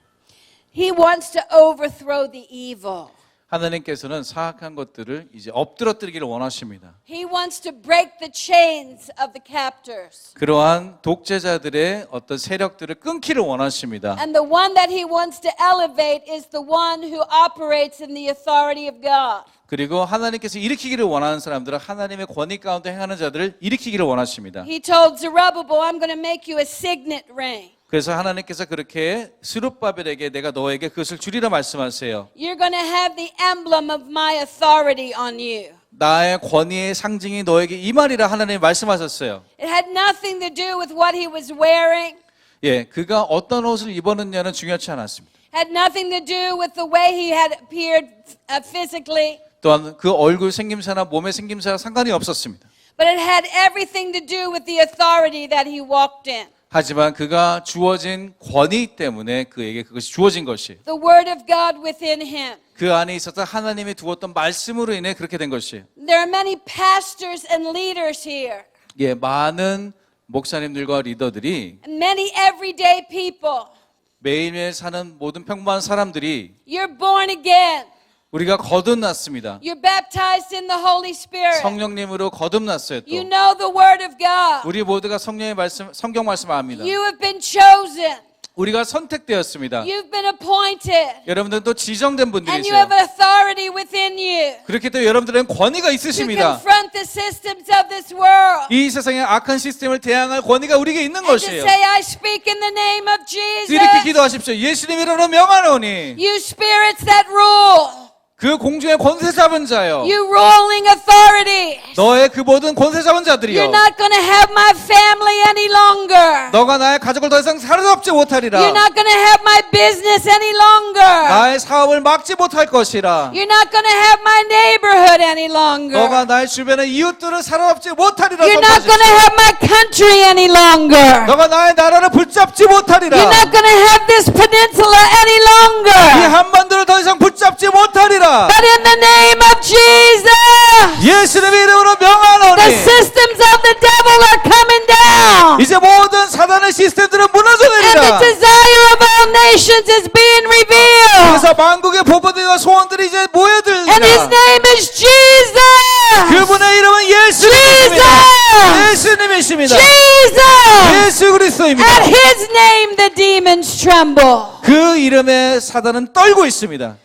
He wants to overthrow the evil. 하나님께서는 사악한 것들을 이제 엎드러뜨리기를 원하십니다. He wants to break the chains of the captors. 그러한 독재자들의 어떤 세력들을 끊기를 원하십니다. And the one that he wants to elevate is the one who operates in the authority of God. 그리고 하나님께서 일으키기를 원하는 사람들은 하나님의 권위 가운데 행하는 자들을 일으키기를 원하십니다. He told Zerubbabel, I'm going to make you a signet ring. 그래서 하나님께서 그렇게 스룹바벨에게 내가 너에게 그것을 주리라 말씀하세요. You're going to have the emblem of my authority on you. 나의 권위의 상징이 너에게 임하리라 하나님이 말씀하셨어요. It had nothing to do with what he was wearing. 예, 그가 어떤 옷을 입었느냐는 중요하지 않았습니다. Had nothing to do with the way he had appeared physically. 또한 그 얼굴 생김새나 몸의 생김새와 상관이 없었습니다. But it had everything to do with the authority that he walked in. 하지만 그가 주어진 권위 때문에 그에게 그것이 주어진 것이에요. The word of God within him. 그 안에 있었던 하나님이 두었던 말씀으로 인해 그렇게 된 것이에요. There are many pastors and leaders here. 예, 많은 목사님들과 리더들이 And many everyday people. 매일매일 사는 모든 평범한 사람들이 You're born again. 우리가 거듭났습니다. You're baptized in the Holy Spirit. 성령님으로 거듭났어요. You 또 know the word of God. 우리 모두가 성령의 말씀, 성경 말씀을 압니다. You have been chosen. 우리가 선택되었습니다. You've been appointed. 여러분들은 또 지정된 And you have 분들이세요. authority within you 그렇게 또 여러분들은 권위가 to 있으십니다. confront the systems of this world. 이 세상의 악한 시스템을 대항할 권위가 우리에게 있는 And to 것이에요. say, I speak in the name of 이렇게 Jesus. 기도하십시오. 예수님 이름으로 명하노니 You spirits that rule. 그 공중의 권세 잡은 자여 You ruling authority. 너의 그 모든 권세 잡은 자들이여 You're not going to have my family any longer. 너가 나의 가족을 더 이상 사로잡지 못하리라. You're not going to have my business any longer. 나의 사업을 막지 못할 것이라. You're not going to have my neighborhood any longer. 너가 나의 주변의 이웃들을 사로잡지 못하리라. You're not going to 선포하십시오. have my country any longer. 너가 나의 나라를 붙잡지 못하리라. You're not going to have this peninsula any 이 longer. 한반도를 더 이상 붙잡지 못하리라. But in the name of Jesus, 예수님의 이름으로 the 명하노니 systems of the devil are coming down. 이제 모든 사단의 시스템들은 무너져 And the 내리라. desire of all nations is being revealed. 그래서 만국의 보고들과 소원들이 이제 And his 모여들리라. name is Jesus. 그분의 이름은 예수님이십니다. 예수님이십니다. Jesus. 예수 그리스도입니다. At his name the demons tremble. 그 이름에 사단은 떨고 있습니다.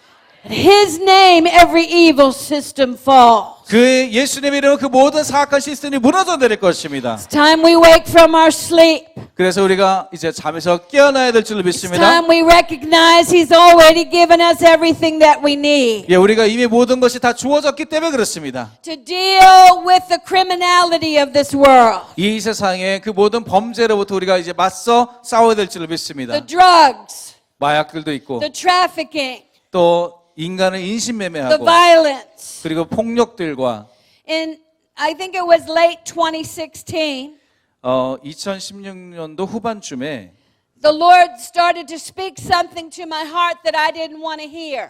At his name every evil system falls. 그 예수님의 이름은 그 모든 사악한 시스템이 무너져 내릴 것입니다. It's time we wake from our sleep. 그래서 우리가 이제 잠에서 깨어나야 될 줄로 It's 믿습니다. time we recognize he's already given us everything that we need 예, 우리가 이미 모든 것이 다 주어졌기 때문에 그렇습니다. to deal with the criminality of this world. 이 세상의 그 모든 범죄로부터 우리가 이제 맞서 싸워야 될 줄로 믿습니다. The drugs, 마약들도 있고 the trafficking, 또 인간을 the 인신매매하고 violence. 그리고 폭력들과 In I think it was late 2016, 2016년도 후반쯤에 the Lord started to speak something to my heart that I didn't want to hear.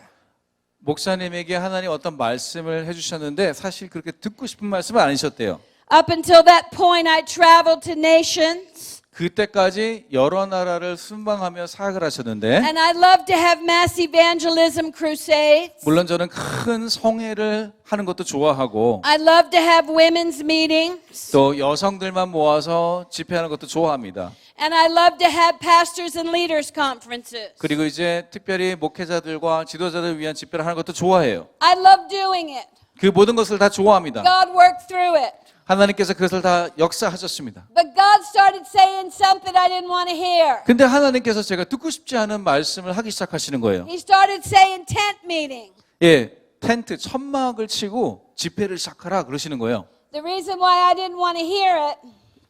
목사님에게 하나님 어떤 말씀을 해주셨는데 사실 그렇게 듣고 싶은 말씀은 아니셨대요. Up until that point, I traveled to nations, 그때까지 여러 나라를 순방하며 사역을 하셨는데 and I loved to have mass evangelism crusades. 물론 저는 큰 성회를 하는 것도 좋아하고 I love to have women's meetings, 또 여성들만 모아서 집회하는 것도 좋아합니다. and I love to have pastors and leaders conferences. 그리고 이제 특별히 목회자들과 지도자들을 위한 집회를 하는 것도 좋아해요. I love doing it. 그 모든 것을 다 좋아합니다. God worked through it. 하나님께서 그것을 다 역사하셨습니다. But God started saying something I didn't want to hear. 근데 하나님께서 제가 듣고 싶지 않은 말씀을 하기 시작하시는 거예요. He started saying tent meeting. 예, 텐트 천막을 치고 집회를 시작하라 그러시는 거예요. The reason why I didn't want to hear it,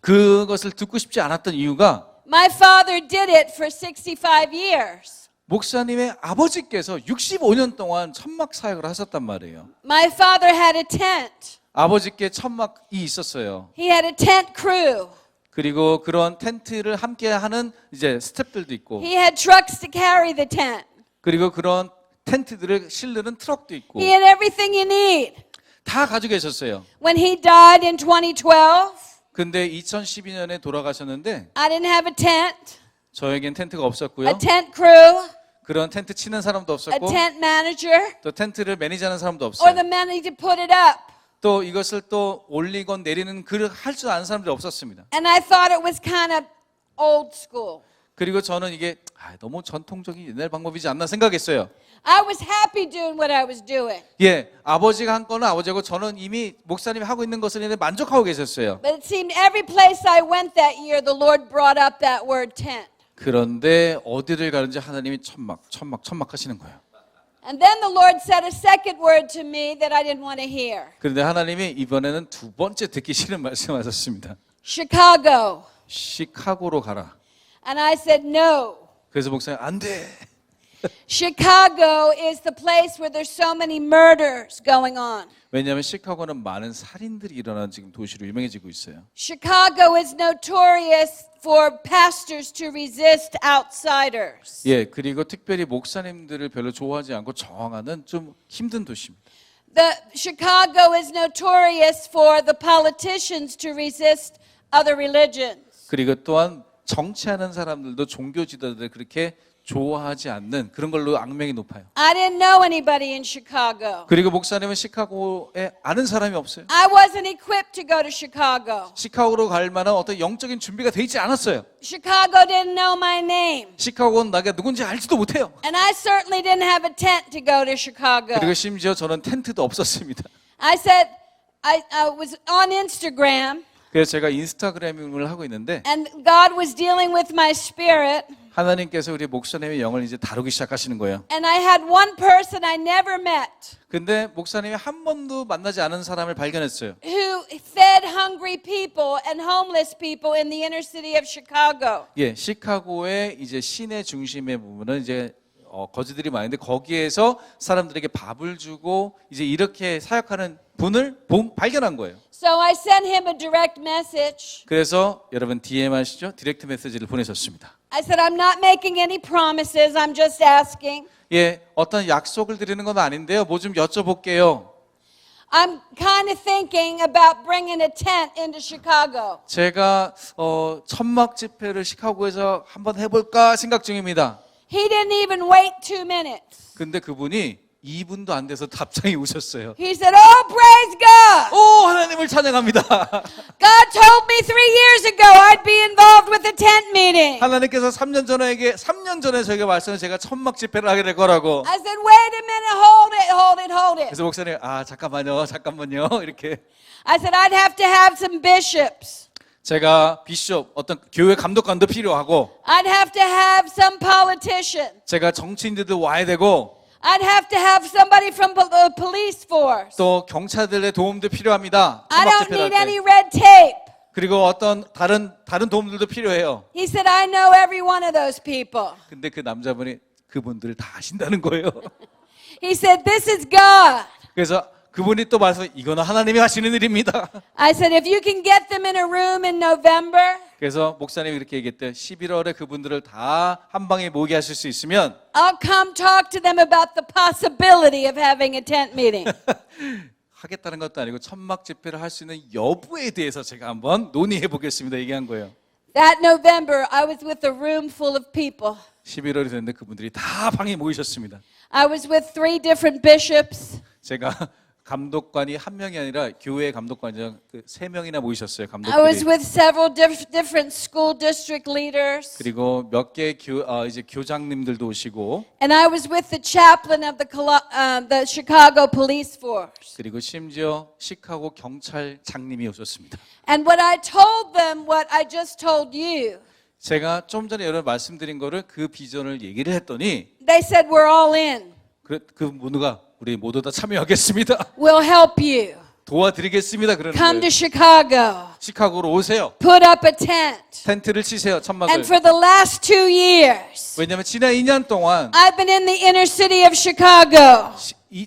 그것을 듣고 싶지 않았던 이유가 my father did it for 65 years. 목사님의 아버지께서 65년 동안 천막 사역을 하셨단 말이에요. My father had a tent. 아버지께 천막이 있었어요. He had a tent crew. 그리고 그런 텐트를 함께 하는 이제 스태프들도 있고, He had trucks to carry the tent. 그리고 그런 텐트들을 실는 트럭도 있고, He had everything you need. 다 가지고 계셨어요. When he died in 2012, 근데 2012년에 돌아가셨는데 I didn't have a tent, 저에겐 텐트가 a 없었고요. tent crew, 그런 텐트 치는 사람도 a 없었고, tent manager, 또 텐트를 매니지하는 사람도 or 없어요. the man to put it up. 또 이것을 또 올리건 내리는 그 할 줄 아는 사람들이 없었습니다. And I thought it was kind of old school. 그리고 저는 이게 너무 전통적인 옛날 방법이지 않나 생각했어요. I was happy doing what I was doing. 예, 아버지가 한 거는 아버지고 저는 이미 목사님이 하고 있는 것을 이제 만족하고 계셨어요. But it seemed every place I went that year, the Lord brought up that word tent. 그런데 어디를 가는지 하나님이 천막 하시는 거예요. And then the Lord said a second word to me that I didn't want to hear. 그런데 하나님이 이번에는 두 번째 듣기 싫은 말씀하셨습니다. Chicago. 시카고로 가라. And I said, no. 그래서 목사님 안 돼. Chicago is the place where there's so many murders going on. 왜냐하면 시카고는 많은 살인들이 일어나는 지금 도시로 유명해지고 있어요. Chicago is notorious for pastors to resist outsiders. 예, 그리고 특별히 목사님들을 별로 좋아하지 않고 저항하는 좀 힘든 도시입니다. Chicago is notorious for the politicians to resist other religions. 그리고 또한 정치하는 사람들도 종교 지도자들 그렇게 좋아하지 않는 그런 걸로 악명이 높아요. I didn't know anybody in Chicago. 그리고 목사님은 시카고에 아는 사람이 없어요. I wasn't equipped to go to Chicago. 시카고로 갈 만한 어떤 영적인 준비가 돼 있지 않았어요. Chicago didn't know my name. 시카고는 나가 누군지 알지도 못해요. And I certainly didn't have a tent to go to Chicago. 그리고 심지어 저는 텐트도 없었습니다. I said, I was on Instagram, 그래서 제가 인스타그램을 하고 있는데 and God was dealing with my spirit. 하나님께서 우리 목사님의 영을 이제 다루기 시작하시는 거예요. And I had one person I never met 근데 목사님이 한 번도 만나지 않은 사람을 발견했어요. who fed hungry people and homeless people in the inner city of Chicago. 예, 시카고의 이제 시내 중심의 부분은 이제 거지들이 많은데 거기에서 사람들에게 밥을 주고 이제 이렇게 사역하는 분을 발견한 거예요. So I sent him a direct message. 그래서 여러분 DM 아시죠? 디렉트 메시지를 보내셨습니다. I said, I'm not making any promises. I'm just asking. 예, 어떤 약속을 드리는 건 아닌데요. 뭐 좀 여쭤볼게요. I'm kind of thinking about bringing a tent into Chicago. 제가 천막 집회를 시카고에서 한번 해볼까 생각 중입니다. He didn't even wait 2 minutes. 근데 그분이 2분도 안 돼서 답장이 오셨어요. He said, oh, praise God. 오, 하나님을 찬양합니다. God told me 3 years ago I'd be involved with a tent meeting. 하나님께서 3년 전에 저에게 말씀을 제가 천막 집회를 하게 될 거라고. I said, wait a minute, hold it. 그래서 목사님, 잠깐만요. 이렇게. I said, I'd have to have some bishops. 제가 비숍, 어떤 교회 감독관도 필요하고, I'd have to have some politician. 제가 정치인들도 와야 되고, I'd have to have somebody from the police force. 또 경찰들의 도움도 필요합니다. I 천막 don't 집회를 할 need any 때. red tape. 그리고 어떤 다른 도움들도 필요해요. He said, I know every one of those people. 근데 그 남자분이 그분들을 다 아신다는 거예요. He said, this is God. 그래서 그분이 또 말해서 이거는 하나님이 하시는 일입니다. I said, if you can get them in a room in November, 그래서 목사님이 그렇게 얘기했대요. 11월에 그분들을 다 한 방에 모게 하실 수 있으면 I'll come talk to them about the possibility of having a tent meeting. 하겠다는 것도 아니고 천막 집회를 할 수 있는 여부에 대해서 제가 한번 논의해 보겠습니다. 얘기한 거예요. That November, I was with a room full of people. 11월이 됐는데 그분들이 다 방에 모이셨습니다. I was with 3 different bishops. 제가 감독관이 한 명이 아니라 교회 감독관이 3명이나 모이셨어요. I was 감독들이. with several different school district leaders. 그리고 몇 개 이제 교장님들도 오시고, And I was with the chaplain of the Chicago Police Force. 그리고 심지어 시카고 경찰장님이 오셨습니다. And what I told them, what I just told you, 제가 좀 전에 여러분 말씀드린 거를 그 비전을 얘기를 했더니 they said, we're all in. 그 모두가 우리 모두 다 참여하겠습니다. We'll help you. 도와드리겠습니다. 그러는 Come to 거예요. Chicago. 시카고로 오세요. Put up a tent. 텐트를 치세요. 천막을. And for the last 2 years, 왜냐하면 지난 2년 동안 I've been in the inner city of Chicago,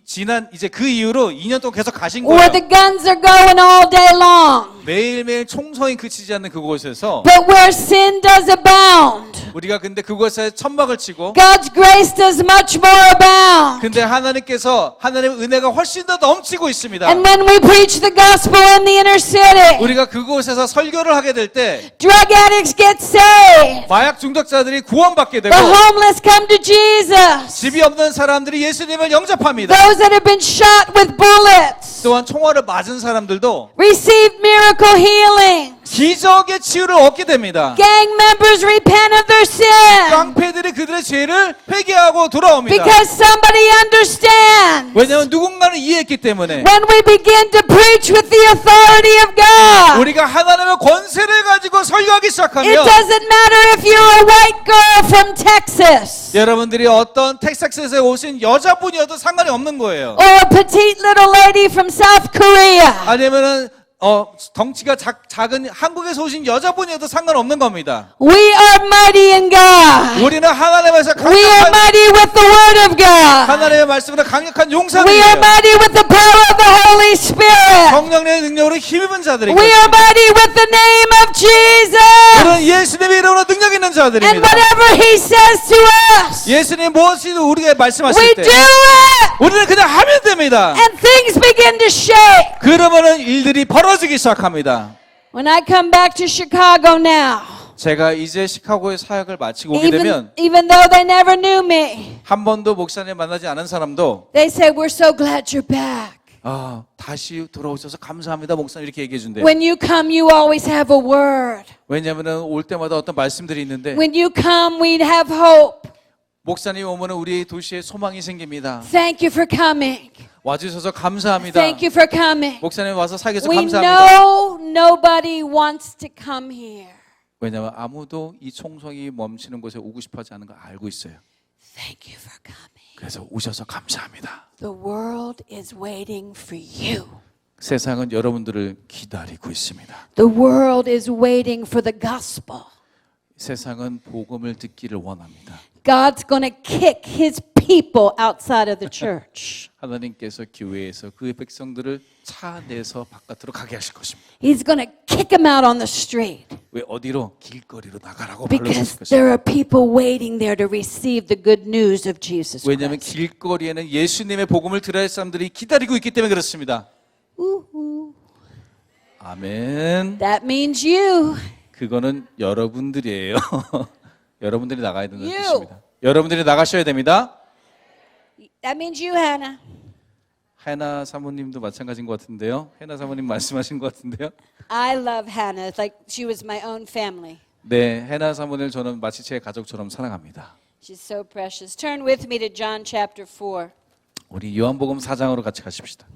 지난 이제 그 이후로 2년 동안 계속 가신 where 거예요. the guns are going all day long, 매일매일 총성이 그치지 않는 그곳에서 but where sin does abound, 우리가 근데 그곳에 천막을 치고 God's grace does much more abound. 근데 하나님께서 하나님의 은혜가 훨씬 더 넘치고 있습니다. And when we preach the gospel in the inner city, 우리가 그곳에서 설교를 하게 될 때 drug addicts get saved. 마약 중독자들이 구원받게 되고 The homeless come to Jesus. 집이 없는 사람들이 예수님을 영접합니다. Those that have been shot with bullets 또한 총알을 맞은 사람들도 receive miracle healing. 기적의 치유를 얻게 됩니다. Gang members repent of their sin 깡패들이 그들의 죄를 회개하고 돌아옵니다. because somebody understands. 왜냐하면 누군가는 이해했기 때문에 When we begin to preach with the authority of God, 우리가 하나님의 권세를 가지고 설교하기 it 시작하면 doesn't matter if you're a white girl from Texas 여러분들이 어떤 텍사스에서 오신 여자분이어도 상관이 없는 거예요. or a petite little lady from South Korea. 아니면은 덩치가 작은 한국에서 오신 여자분이어도 상관없는 겁니다. We are mighty in God. 우리는 하나님에서 We are 강력한 mighty with the Word of God. 하나님의 말씀으로 강력한 We are 용사들이에요. mighty with the power of the Holy Spirit. 성령의 능력으로 힘입은 자들이고 We are mighty with the name of Jesus. 우리는 예수님의 이름으로 능력 있는 And 자들입니다. whatever He says to us, 예수님 무엇이든 우리에게 we 말씀하실 do 때 it. 우리는 그냥 하면 됩니다. And things begin to shake. 그러면은 일들이 벌어지기 시작합니다. When I come back to Chicago now, 제가 이제 시카고의 사역을 마치고 오게 되면 even though they never knew me, 한 번도 목사님 만나지 않은 사람도 they say, we're so glad you're back. 다시 돌아오셔서 감사합니다 목사님 이렇게 얘기해 준대요. When you come, you always have a word. 왜냐하면 올 때마다 어떤 말씀들이 있는데 When you come, we have hope. 목사님 오면 우리 도시에 소망이 생깁니다. Thank you for coming. 와주셔서 감사합니다. Thank you for coming. 목사님 와서 사귀어서 We 감사합니다. know nobody wants to come here. 왜냐하면 아무도 이 총성이 멈추는 곳에 오고 싶어하지 않는 걸 알고 있어요. Thank you for coming. 그래서 오셔서 감사합니다. The world is waiting for you. 세상은 여러분들을 기다리고 있습니다. The world is waiting for the gospel. 세상은 복음을 듣기를 원합니다. God's going to kick his people outside of the church. 하나님께서 교회에서 그의 백성들을 차내서 바깥으로 가게 하실 것입니다. He's going to kick them out on the street 왜 어디로? 길거리로 나가라고 발로 because 차실 것입니다. there are people waiting there to receive the good news of Jesus 왜냐하면 Christ. 길거리에는 예수님의 복음을 들어야 할 사람들이 기다리고 있기 때문에 그렇습니다. 아멘. That means you. 그거는 여러분들이에요. 여러분들이 나가야 된다는 You. 뜻입니다. 여러분들이 나가셔야 됩니다. That means you, Hannah. 해나 사모님도 마찬가지인 것 같은데요. 해나 사모님 말씀하신 것 같은데요. I love Hannah. It's like she was my own family. 네, 해나 사모님을 저는 마치 제 가족처럼 사랑합니다. She's so precious. Turn with me to John chapter 4. 우리 요한복음 4장으로 같이 가십시다.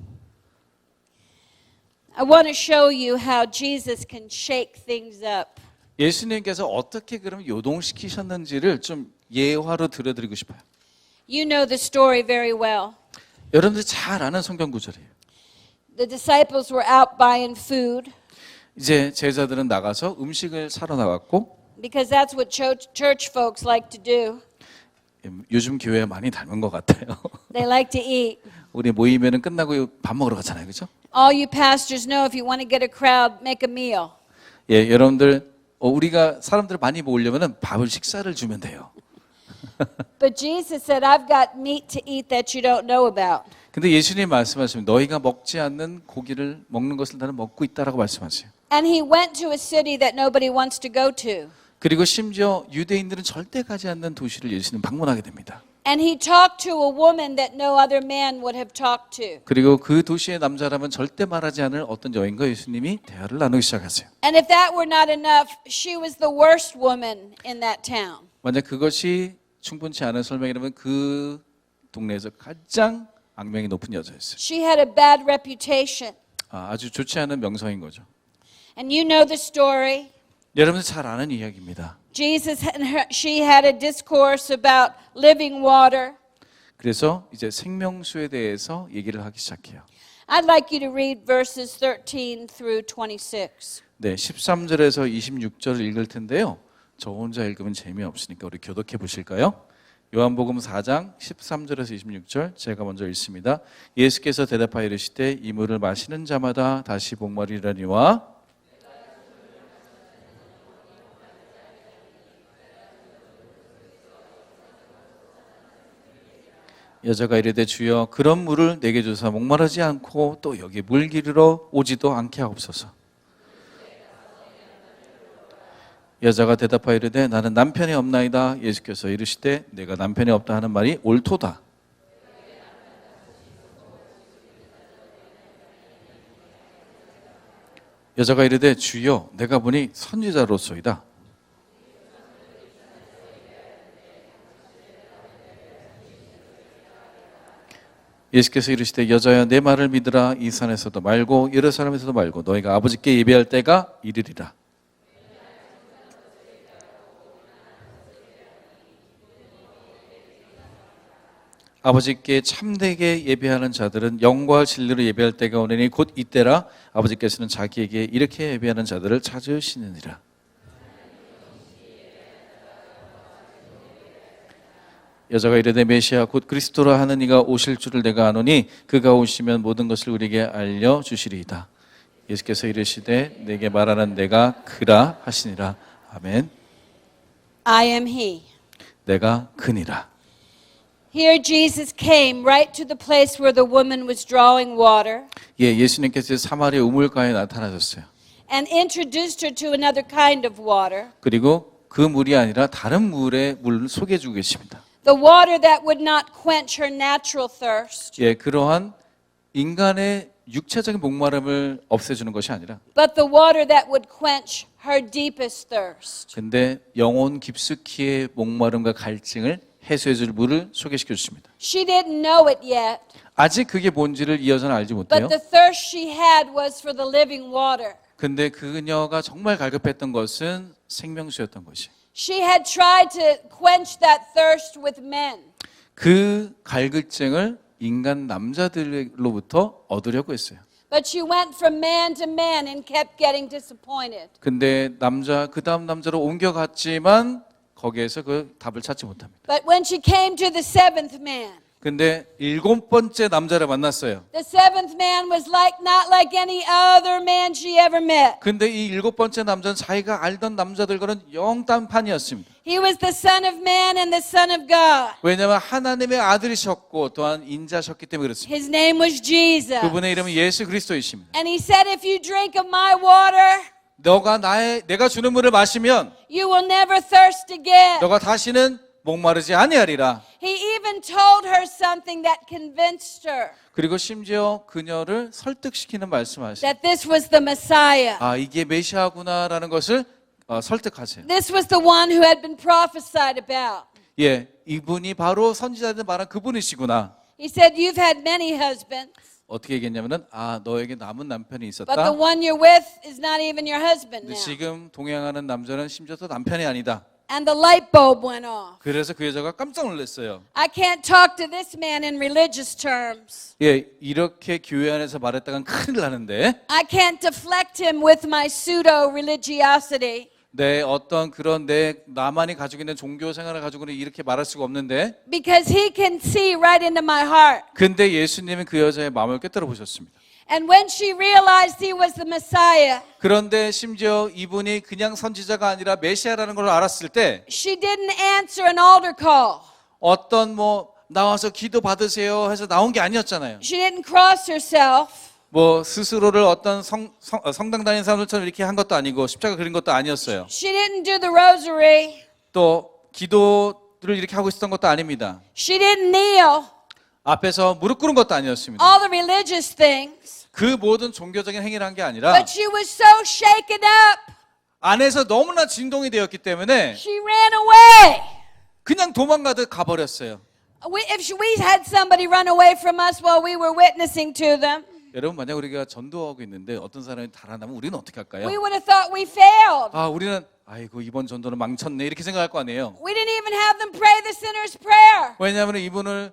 I want to show you how Jesus can shake things up. 예수님께서 어떻게 그럼 요동시키셨는지를 좀 예화로 들려드리고 싶어요. You know the story very well. 여러분들 잘 아는 성경 구절이에요. The disciples were out buying food 이제 제자들은 나가서 음식을 사러 나갔고 because that's what church folks like to do. 요즘 교회 많이 닮은 것 같아요. They like to eat. 우리 모이면은 끝나고 밥 먹으러 가잖아요, 그렇죠? All you pastors know if you want to get a crowd, make a meal. 예, 여러분들 우리가 사람들 많이 모으려면은 밥을 식사를 주면 돼요. But Jesus said, I've got meat to eat that you don't know about. 근데 예수님 말씀하시면 너희가 먹지 않는 고기를 먹는 것을 나는 먹고 있다라고 말씀하세요. And he went to a city that nobody wants to go to. 그리고 심지어 유대인들은 절대 가지 않는 도시를 예수님 방문하게 됩니다. And he talked to a woman that no other man would have talked to. 그리고 그 도시의 남자라면 절대 말하지 않을 어떤 여인과 예수님이 대화를 나누기 시작하세요. And if that were not enough, she was the worst woman in that town. 만약 그것이 충분치 않은 설명이라면 그 동네에서 가장 악명이 높은 여자였어요. She had a bad reputation. 아주 좋지 않은 명성인 거죠. And you know the story. 여러분들 잘 아는 이야기입니다. Jesus and she had a discourse about living water. 그래서 이제 생명수에 대해서 얘기를 하기 시작해요. I'd like you to read verses 13 through 26. 네, 13절에서 26절을 읽을 텐데요. 저 혼자 읽으면 재미없으니까 우리 교독해 보실까요? 요한복음 4장 13절에서 26절 제가 먼저 읽습니다. 예수께서 대답하여 이르시되 이 물을 마시는 자마다 다시 목마르리라니와 여자가 이르되 주여 그런 물을 내게 주사 목마르지 않고 또 여기 물 기르러 오지도 않게 하옵소서. 여자가 대답하여 이르되 나는 남편이 없나이다. 예수께서 이르시되 내가 남편이 없다 하는 말이 옳도다. 여자가 이르되 주여 내가 보니 선지자로소이다. 예수께서 이르시되 여자야 내 말을 믿으라. 이 산에서도 말고 예루살렘에서도 말고 너희가 아버지께 예배할 때가 이르리라. 아버지께 참되게 예배하는 자들은 영과 진리로 예배할 때가 오느니 곧 이때라. 아버지께서는 자기에게 이렇게 예배하는 자들을 찾으시느니라. 여자가 이르되 메시아 곧 그리스도라 하는 이가 오실 줄을 내가 아노니 그가 오시면 모든 것을 우리에게 알려주시리이다. 예수께서 이르시되 내게 말하는 내가 그라 하시니라. 아멘. I am he. 내가 그니라. Here Jesus came right to the place where the woman was drawing water 예, 예수님께서 사마리아 우물가에 나타나셨어요. and introduced her to another kind of water, 그리고 그 물이 아니라 다른 물의 물을 소개해 주고 계십니다. the water that would not quench her natural thirst, 예, 그러한 인간의 육체적인 목마름을 없애주는 것이 아니라 but the water that would quench her deepest thirst. 근데 영혼 깊숙이의 목마름과 갈증을 해소해 줄 물을 소개시켜 주십니다. She didn't know it yet, 아직 그게 뭔지를 이어서는 알지 못해요. but the thirst she had was for the living water. 근데 그녀가 정말 갈급했던 것은 생명수였던 것이. She had tried to quench that thirst with men. 그 갈증을 인간 남자들로부터 얻으려고 했어요. But she went from man to man and kept getting disappointed. 근데 남자 그다음 남자로 옮겨갔지만 거기에서 그 답을 찾지 못합니다. But when she came to the seventh man, 근데 7번째 남자를 만났어요. the seventh man was not like any other man she ever met. 근데 이 7번째 남자는 자기가 알던 남자들과는 영 딴판이었습니다. He was the son of man and the son of God. 왜냐하면 하나님의 아들이셨고 또한 인자셨기 때문에 그렇습니다. His name was Jesus. 그분의 이름은 예수 그리스도이십니다. And he said, if you drink of my water, 내가 주는 물을 마시면 you will never thirst again. 너가 다시는 목마르지 아니하리라. He even told her something that convinced her 그리고 심지어 그녀를 설득시키는 말씀하시죠. that this was the Messiah. 아, 이게 메시아구나라는 것을 설득하세요. This was the one who had been prophesied about. 예, 이분이 바로 선지자들 말한 그분이시구나. He said, you've had many husbands, 어떻게 얘기했냐면은 너에게 남은 남편이 but the 있었다. one you're with is not even your husband 근데 now. 지금 동행하는 남자는 심지어 또 남편이 아니다. And the light bulb went off. 그래서 그 여자가 깜짝 놀랐어요. I can't talk to this man in religious terms. 예, 이렇게 교회 안에서 말했다간 큰일 나는데 I can't deflect him with my pseudo religiosity. 내 어떤 그런 나만이 가지고 있는 종교 생활을 가지고는 이렇게 말할 수가 없는데 Because he can see right into my heart. 근데 예수님은 그 여자의 마음을 꿰뚫어 보셨습니다. And when she realized he was the Messiah, 그런데 심지어 이분이 그냥 선지자가 아니라 메시아라는 걸 알았을 때 she didn't answer an altar call. 어떤 나와서 기도 받으세요 해서 나온 게 아니었잖아요. She didn't cross herself. 스스로를 어떤 성당 다니는 사람들처럼 이렇게 한 것도 아니고 십자가 그린 것도 아니었어요. She didn't do the rosary. 또 기도를 이렇게 하고 있었던 것도 아닙니다. She didn't kneel. 앞에서 무릎 꿇은 것도 아니었습니다. All the religious things. 그 모든 종교적인 행위를 한 게 아니라 But she was so shaken up. 안에서 너무나 진동이 되었기 때문에 She ran away. 그냥 도망가듯 가버렸어요. If we had somebody run away from us while we were witnessing to them, 여러분 만약 우리가 전도하고 있는데 어떤 사람이 달아나면 우리는 어떻게 할까요? we would have thought we failed. 우리는 아이고 이번 전도는 망쳤네 이렇게 생각할 거 아니에요. We didn't even have them pray the sinner's prayer. 왜냐하면 이분을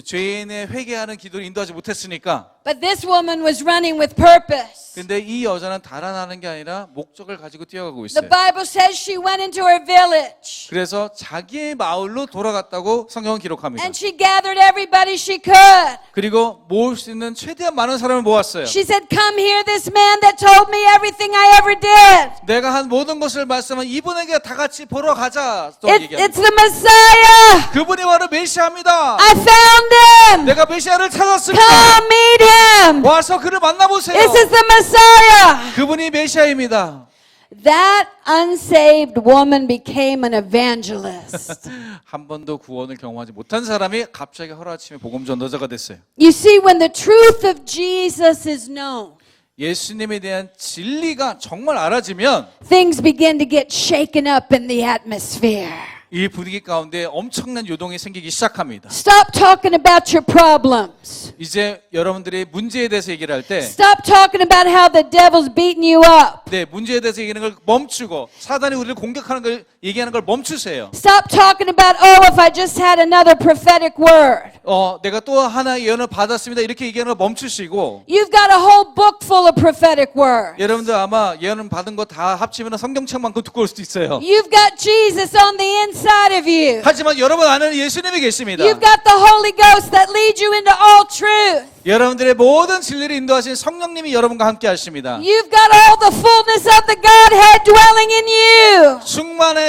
죄인의 회개하는 기도를 인도하지 못했으니까. But this woman was running with purpose. 근데 이 여자는 달아나는 게 아니라 목적을 가지고 뛰어가고 The 있어요. Bible says she went into her village 그래서 자기의 마을로 돌아갔다고 성경은 기록합니다. and she gathered everybody she could. 그리고 모을 수 있는 최대한 많은 사람을 모았어요. She said, "Come here, this man that told me everything I ever did. 내가 한 모든 것을 말씀한 이분에게 다 같이 보러 가자. 또 It's 얘기합니다. the Messiah. 그분이 바로 메시아입니다. I found him. 내가 메시아를 찾았습니다. Come meet him. 와서 그를 만나보세요. This is the Messiah." 그분이 메시아입니다. That unsaved woman became an evangelist. 한 번도 구원을 경험하지 못한 사람이 갑자기 하루아침에 복음 전도자가 됐어요. You see, when the truth of Jesus is known, 예수님에 대한 진리가 정말 알아지면 things begin to get shaken up in the atmosphere. 이 분위기 가운데 엄청난 요동이 생기기 시작합니다. Stop talking about your problems. 이제 여러분들이 문제에 대해서 얘기를 할 때 Stop talking about how the devil's beating you up. 네, 문제에 대해서 얘기하는 걸 멈추고 사단이 우리를 공격하는 걸 얘기하는 걸 멈추세요. Stop talking about, oh, if I just had another prophetic word. 내가 또 하나의 예언을 받았습니다. 이렇게 얘기하는 걸 멈추시고 You've got a whole book full of prophetic words. 여러분들 아마 예언을 받은 거 다 합치면 성경책만큼 두꺼울 수도 있어요. You've got Jesus on the inside of you. 하지만 여러분 안에는 예수님이 계십니다. You've got the Holy Ghost that leads you into all truth. 여러분들의 모든 진리를 인도하신 성령님이 여러분과 함께 하십니다. You've got all the fullness of the Godhead dwelling in you.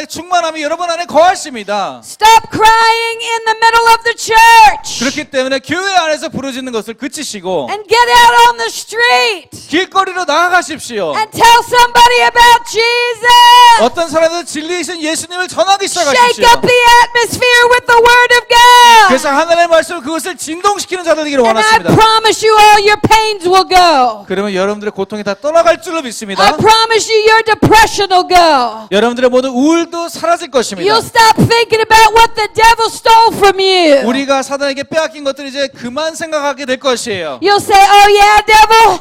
충만함이 여러분 안에 거하십니다. Stop crying in the middle of the church 그렇기 때문에 교회 안에서 부르짖는 것을 그치시고 and get out on the street 길거리로 나아가십시오. and tell somebody about Jesus. 어떤 사람은 진리이신 예수님을 전하기 Shake 시작하십시오. up the atmosphere with the Word of God. 그래서 하나님의 말씀을 그것을 진동시키는 자들 되기를 And I 원하십니다. promise you all your pains will go. 그러면 여러분들의 고통이 다 떠나갈 줄로 I 믿습니다. promise you your depression will go. 여러분들의 모든 우울도 사라질 것입니다. You'll stop thinking about what the devil stole from you. 우리가 사단에게 빼앗긴 것들 이제 그만 생각하게 될 것이에요. You'll say, oh yeah, devil,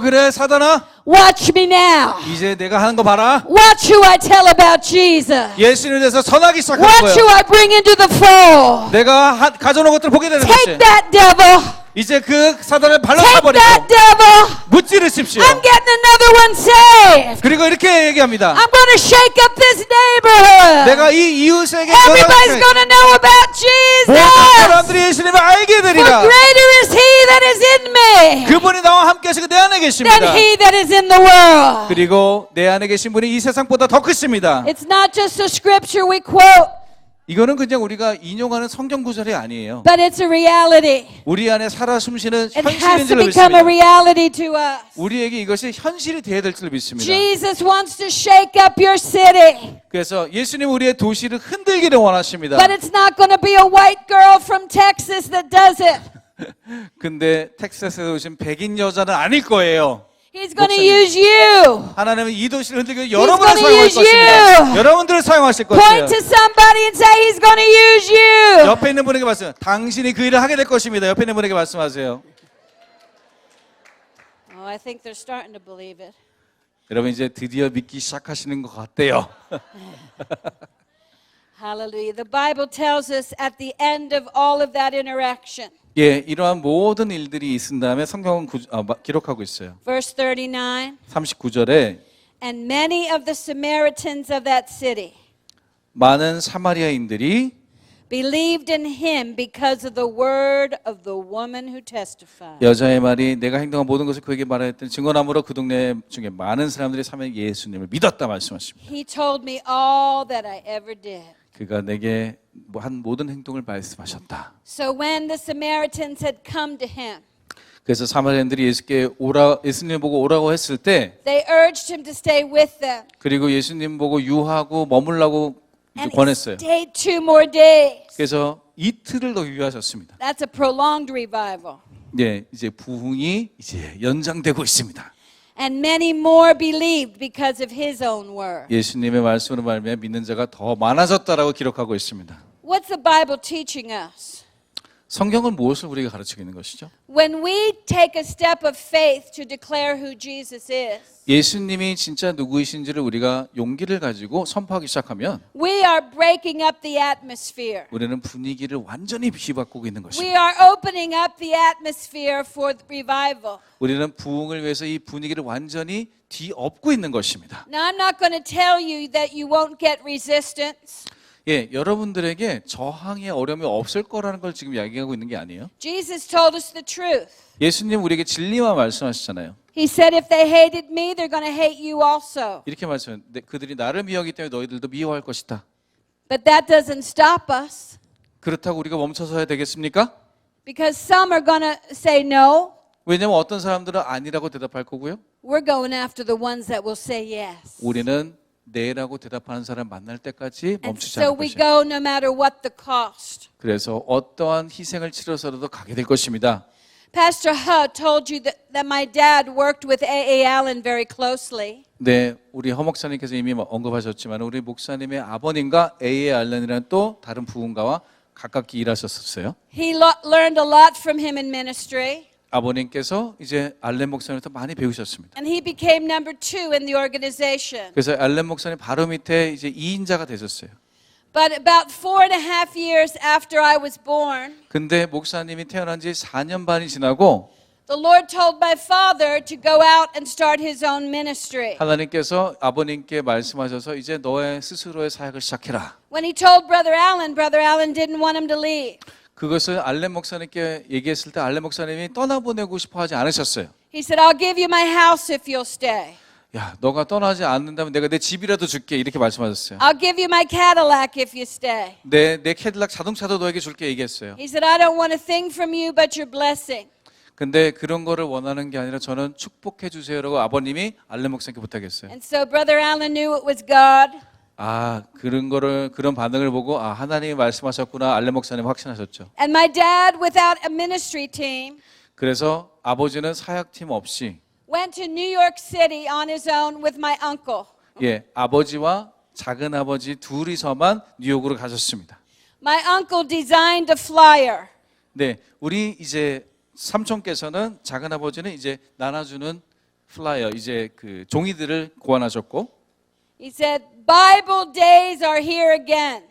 그래 사단아, watch me now. 이제 내가 하는 거 봐라. Watch who I tell about Jesus. 예수님에 대해서 전하기 시작하는 Watch who 거예요. I bring into the fold. 내가 가져오는 것들을 보게 되는 Take 것이. that, devil. 이제 그 사단을 발로 Take 차버리고 that, devil. 무찌르십시오. I'm getting another one saved. 그리고 이렇게 얘기합니다. I'm going to shake up this neighborhood. 내가 이 이웃에게 Everybody's 전하는 going to know about 모든 Jesus. 사람들이 예수님을 알게 For 되리라. greater is he that is in me 그분이 나와 함께 하시고 내 안에 than 계십니다. he that is in the world. 그리고 내 안에 계신 분이 이 세상보다 더 크십니다. It's not just a scripture we quote, 이거는 그냥 우리가 인용하는 성경 구절이 아니에요. but it's a reality. 우리 안에 살아 숨쉬는 It has 현실인 to 줄 become a 믿습니다. reality to us. 우리에게 이것이 현실이 되어야 될 줄 믿습니다. Jesus wants to shake up your city, 그래서 예수님 우리의 도시를 흔들기를 원하십니다. but it's not going to be a white girl from Texas that does it. 근데 텍사스에 오신 백인 여자는 아닐 거예요. He's going to 목사님. use you. 하나님은 이 도시를 흔들기 여러분을 gonna 사용할 use 것입니다. you. 여러분들을 사용하실 Point 것이에요. to somebody and say he's going to use you. 옆에 있는 분에게 말씀. 당신이 그 일을 하게 될 것입니다. 옆에 있는 분에게 말씀하세요. Oh, I think they're starting to believe it. 여러분 이제 드디어 믿기 시작하시는 것 같대요. Hallelujah. The Bible tells us at the end of all of that interaction, 예, 이러한 모든 일들이 있은 다음에 성경은 기록하고 있어요. verse 39, 39절에 and many of the Samaritans of that city 많은 사마리아인들이 believed in him because of the word of the woman who testified. 여자의 말이 내가 행동한 모든 것을 그에게 말하였더니 증언함으로 그 동네 중에 많은 사람들이 사면 예수님을 믿었다 말씀하십니다. He told me all that I ever did. 그가 내게 한 모든 행동을 말씀하셨다. So when the Samaritans had come to him, 그래서 사마리아인들이 예수님 보고 오라고 했을 때 they urged him to stay with them. 그리고 예수님 보고 유하고 머물라고 And he 권했어요. stayed 2 more days. 그래서 이틀을 더 유하셨습니다. That's a prolonged revival. 네, 이제 부흥이 이제 연장되고 있습니다. And many more believed because of his own word. 예수님의 말씀으로 말미암아 믿는 자가 더 많아졌다라고 기록하고 있습니다. What's the Bible teaching us? 성경은 무엇을 우리에게 가르치고 있는 것이죠? When we take a step of faith to declare who Jesus is, 예수님이 진짜 누구이신지를 우리가 용기를 가지고 선포하기 시작하면 we are breaking up the atmosphere. 우리는 분위기를 완전히 뒤바꾸고 있는 We 것입니다. are opening up the atmosphere for revival. 우리는 부흥을 위해서 이 분위기를 완전히 뒤엎고 있는 것입니다. Now, I'm not going to tell you that you won't get resistance. 예, 여러분들에게 저항의 어려움이 없을 거라는 걸 지금 이야기하고 있는 게 아니에요. Jesus told us the truth. 예수님 우리에게 진리만 말씀하시잖아요. He said, if they hated me, they're going to hate you also. 이렇게 말씀해요. 그들이 나를 미워하기 때문에 너희들도 미워할 것이다. But that doesn't stop us, 그렇다고 우리가 멈춰서야 되겠습니까? because some are going to say no. 왜냐하면 어떤 사람들은 아니라고 대답할 거고요. We're going after the ones that will say yes. 우리는 네라고 대답하는 사람 만날 때까지 And 멈추지 so 않을 we 것이에요. go no matter what the cost. 그래서 어떠한 희생을 치러서라도 가게 될 것입니다. Pastor Huh told you that my dad worked with A.A. Allen very closely. 네, 우리 허 목사님께서 이미 언급하셨지만 우리 목사님의 아버님과 A.A. 알렌이라는 또 다른 부흥가와 가깝게 일하셨었어요. He learned a lot from him in ministry. 아버님께서 이제 알렌 목사님부터 많이 배우셨습니다. And he became number 2 in the organization. 그래서 알렌 목사님 바로 밑에 이제 2인자가 되셨어요. But about 4.5 years after I was born, 근데 목사님이 태어난 지 4년 반이 지나고 the Lord told my father to go out and start his own ministry. 하나님께서 아버님께 말씀하셔서 이제 너의 스스로의 사역을 시작해라. When he told Brother Allen didn't want him to leave. 그것을 알렌 목사님께 얘기했을 때 알렌 목사님이 떠나보내고 싶어 하지 않으셨어요. He said, I'll give you my house if you'll stay. 야, 너가 떠나지 않는다면 내가 내 집이라도 줄게 이렇게 말씀하셨어요. I'll give you my Cadillac if you stay. 내 캐딜락 자동차도 너에게 줄게 얘기했어요. He said, I don't want a thing from you but your blessing. 근데 그런 거를 원하는 게 아니라 저는 축복해 주세요라고 아버님이 알렌 목사님께 부탁했어요. And so Brother Allen knew it was God. 아, 그런 반응을 보고 아, 하나님이 말씀하셨구나. 알렌 목사님 확신하셨죠. And my dad, without a ministry team, 그래서 아버지는 사역팀 없이 went to New York City on his own with my uncle. 예, 아버지와 작은 아버지 둘이서만 뉴욕으로 가셨습니다. My uncle designed a flyer. 네, 우리 이제 삼촌께서는 작은 아버지는 이제 나눠주는 플라이어 이제 그 종이들을 고안하셨고 He said, Bible days are here again.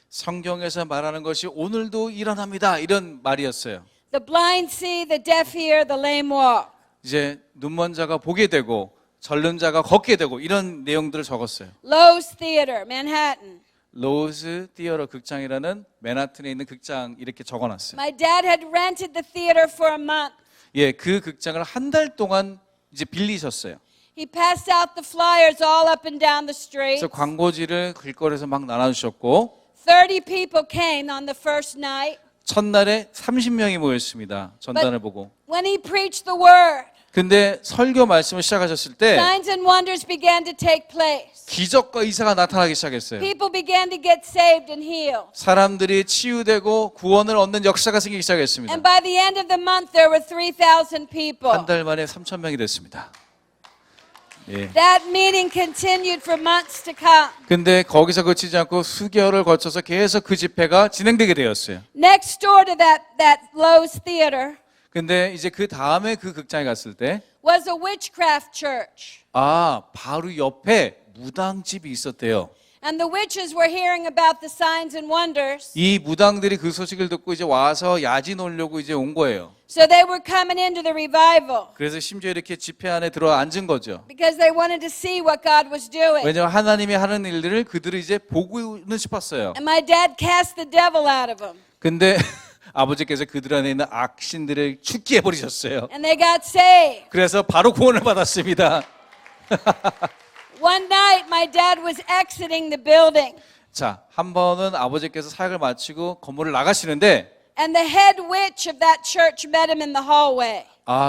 성경에서 말하는 것이 오늘도 일어납니다. 이런 말이었어요. The blind see, the deaf hear, the lame walk. 이제 눈먼 자가 보게 되고 절른 자가 걷게 되고 이런 내용들을 적었어요. Lowe's Theater, Manhattan. 로즈 티어러 극장이라는 맨하튼에 있는 극장 이렇게 적어놨어요. My dad had rented the theater for a month. 예, 그 극장을 한 달 동안 이제 빌리셨어요. He passed out the flyers all up and down the street. 그래서 광고지를 길거리에서 막 나눠주셨고 30 people came on the first night. 첫날에 30명이 모였습니다. 전단을 보고. When he preached the word, 근데 설교 말씀을 시작하셨을 때 signs and wonders began to take place. 기적과 이사가 나타나기 시작했어요. People began to get saved and healed. 사람들이 치유되고 구원을 얻는 역사가 생기기 시작했습니다. And by the end of the month, there were 3,000 people. 한 달 만에 3,000명이 됐습니다. 예. That meeting continued for months to come. 근데 거기서 그치지 않고 수개월을 거쳐서 계속 그 집회가 진행되게 되었어요. Next door to that Lowe's Theater 근데 이제 그 다음에 그 극장에 갔을 때 was a witchcraft church. 바로 옆에 무당집이 있었대요. And the witches were hearing about the signs and wonders. 이 무당들이 그 소식을 듣고 이제 와서 야지 놀려고 이제 온 거예요. So they were coming into the revival 그래서 심지어 이렇게 집회 안에 들어 앉은 거죠. because they wanted to see what God was doing. 왜냐하면 하나님이 하는 일들을 그들이 이제 보고는 싶었어요. And my dad cast the devil out of them. 근데 아버지께서 그들 안에 있는 악신들을 죽게 해버리셨어요. And they got saved. 그래서 바로 구원을 받았습니다. One night, my dad was exiting the building. 자, 한 번은 아버지께서 사역을 마치고 건물을 나가시는데 And the head witch of that church met him in the hallway.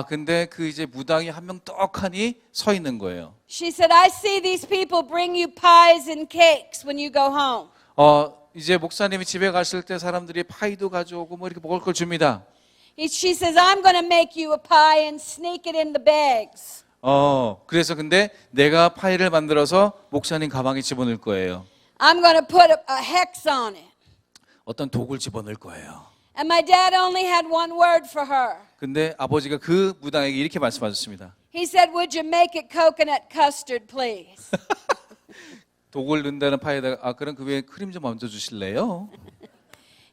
근데 그 이제 무당이 한 명 떡하니 서 있는 거예요. She said, I see these people bring you pies and cakes when you go home. 이제 목사님이 집에 가실 때 사람들이 파이도 가져오고 뭐 이렇게 먹을 걸 줍니다. She says, I'm going to make you a pie and sneak it in the bags. 그래서 근데 내가 파이를 만들어서 목사님 가방에 집어넣을 거예요. I'm going to put a hex on it. 어떤 독을 집어넣을 거예요. And my dad only had one word for her. 근데 아버지가 그 무당에게 이렇게 말씀하셨습니다. He said, "Would you make it coconut custard, please?" 독을 넣는다는 파에다가 그럼 그 위에 크림 좀 얹어 주실래요?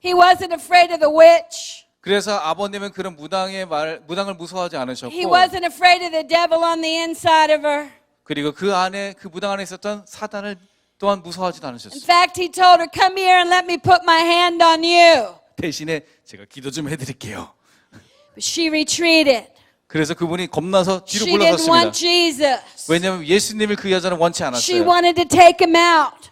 He wasn't afraid of the witch. 그래서 아버님은 그런 무당을 무서워하지 He 않으셨고, wasn't afraid of the devil on the inside of her. 그리고 그 안에 그 무당 안에 있었던 사단을 또한 무서워하지도 In 않으셨어요. fact, he told her, "Come here and let me put my hand on you." 대신에 제가 기도 좀 해드릴게요. But she retreated. 그래서 그분이 겁나서 뒤로 She didn't 물러섰습니다. want Jesus. 왜냐하면 예수님을 그 여자는 원치 She 않았어요. wanted to take him out.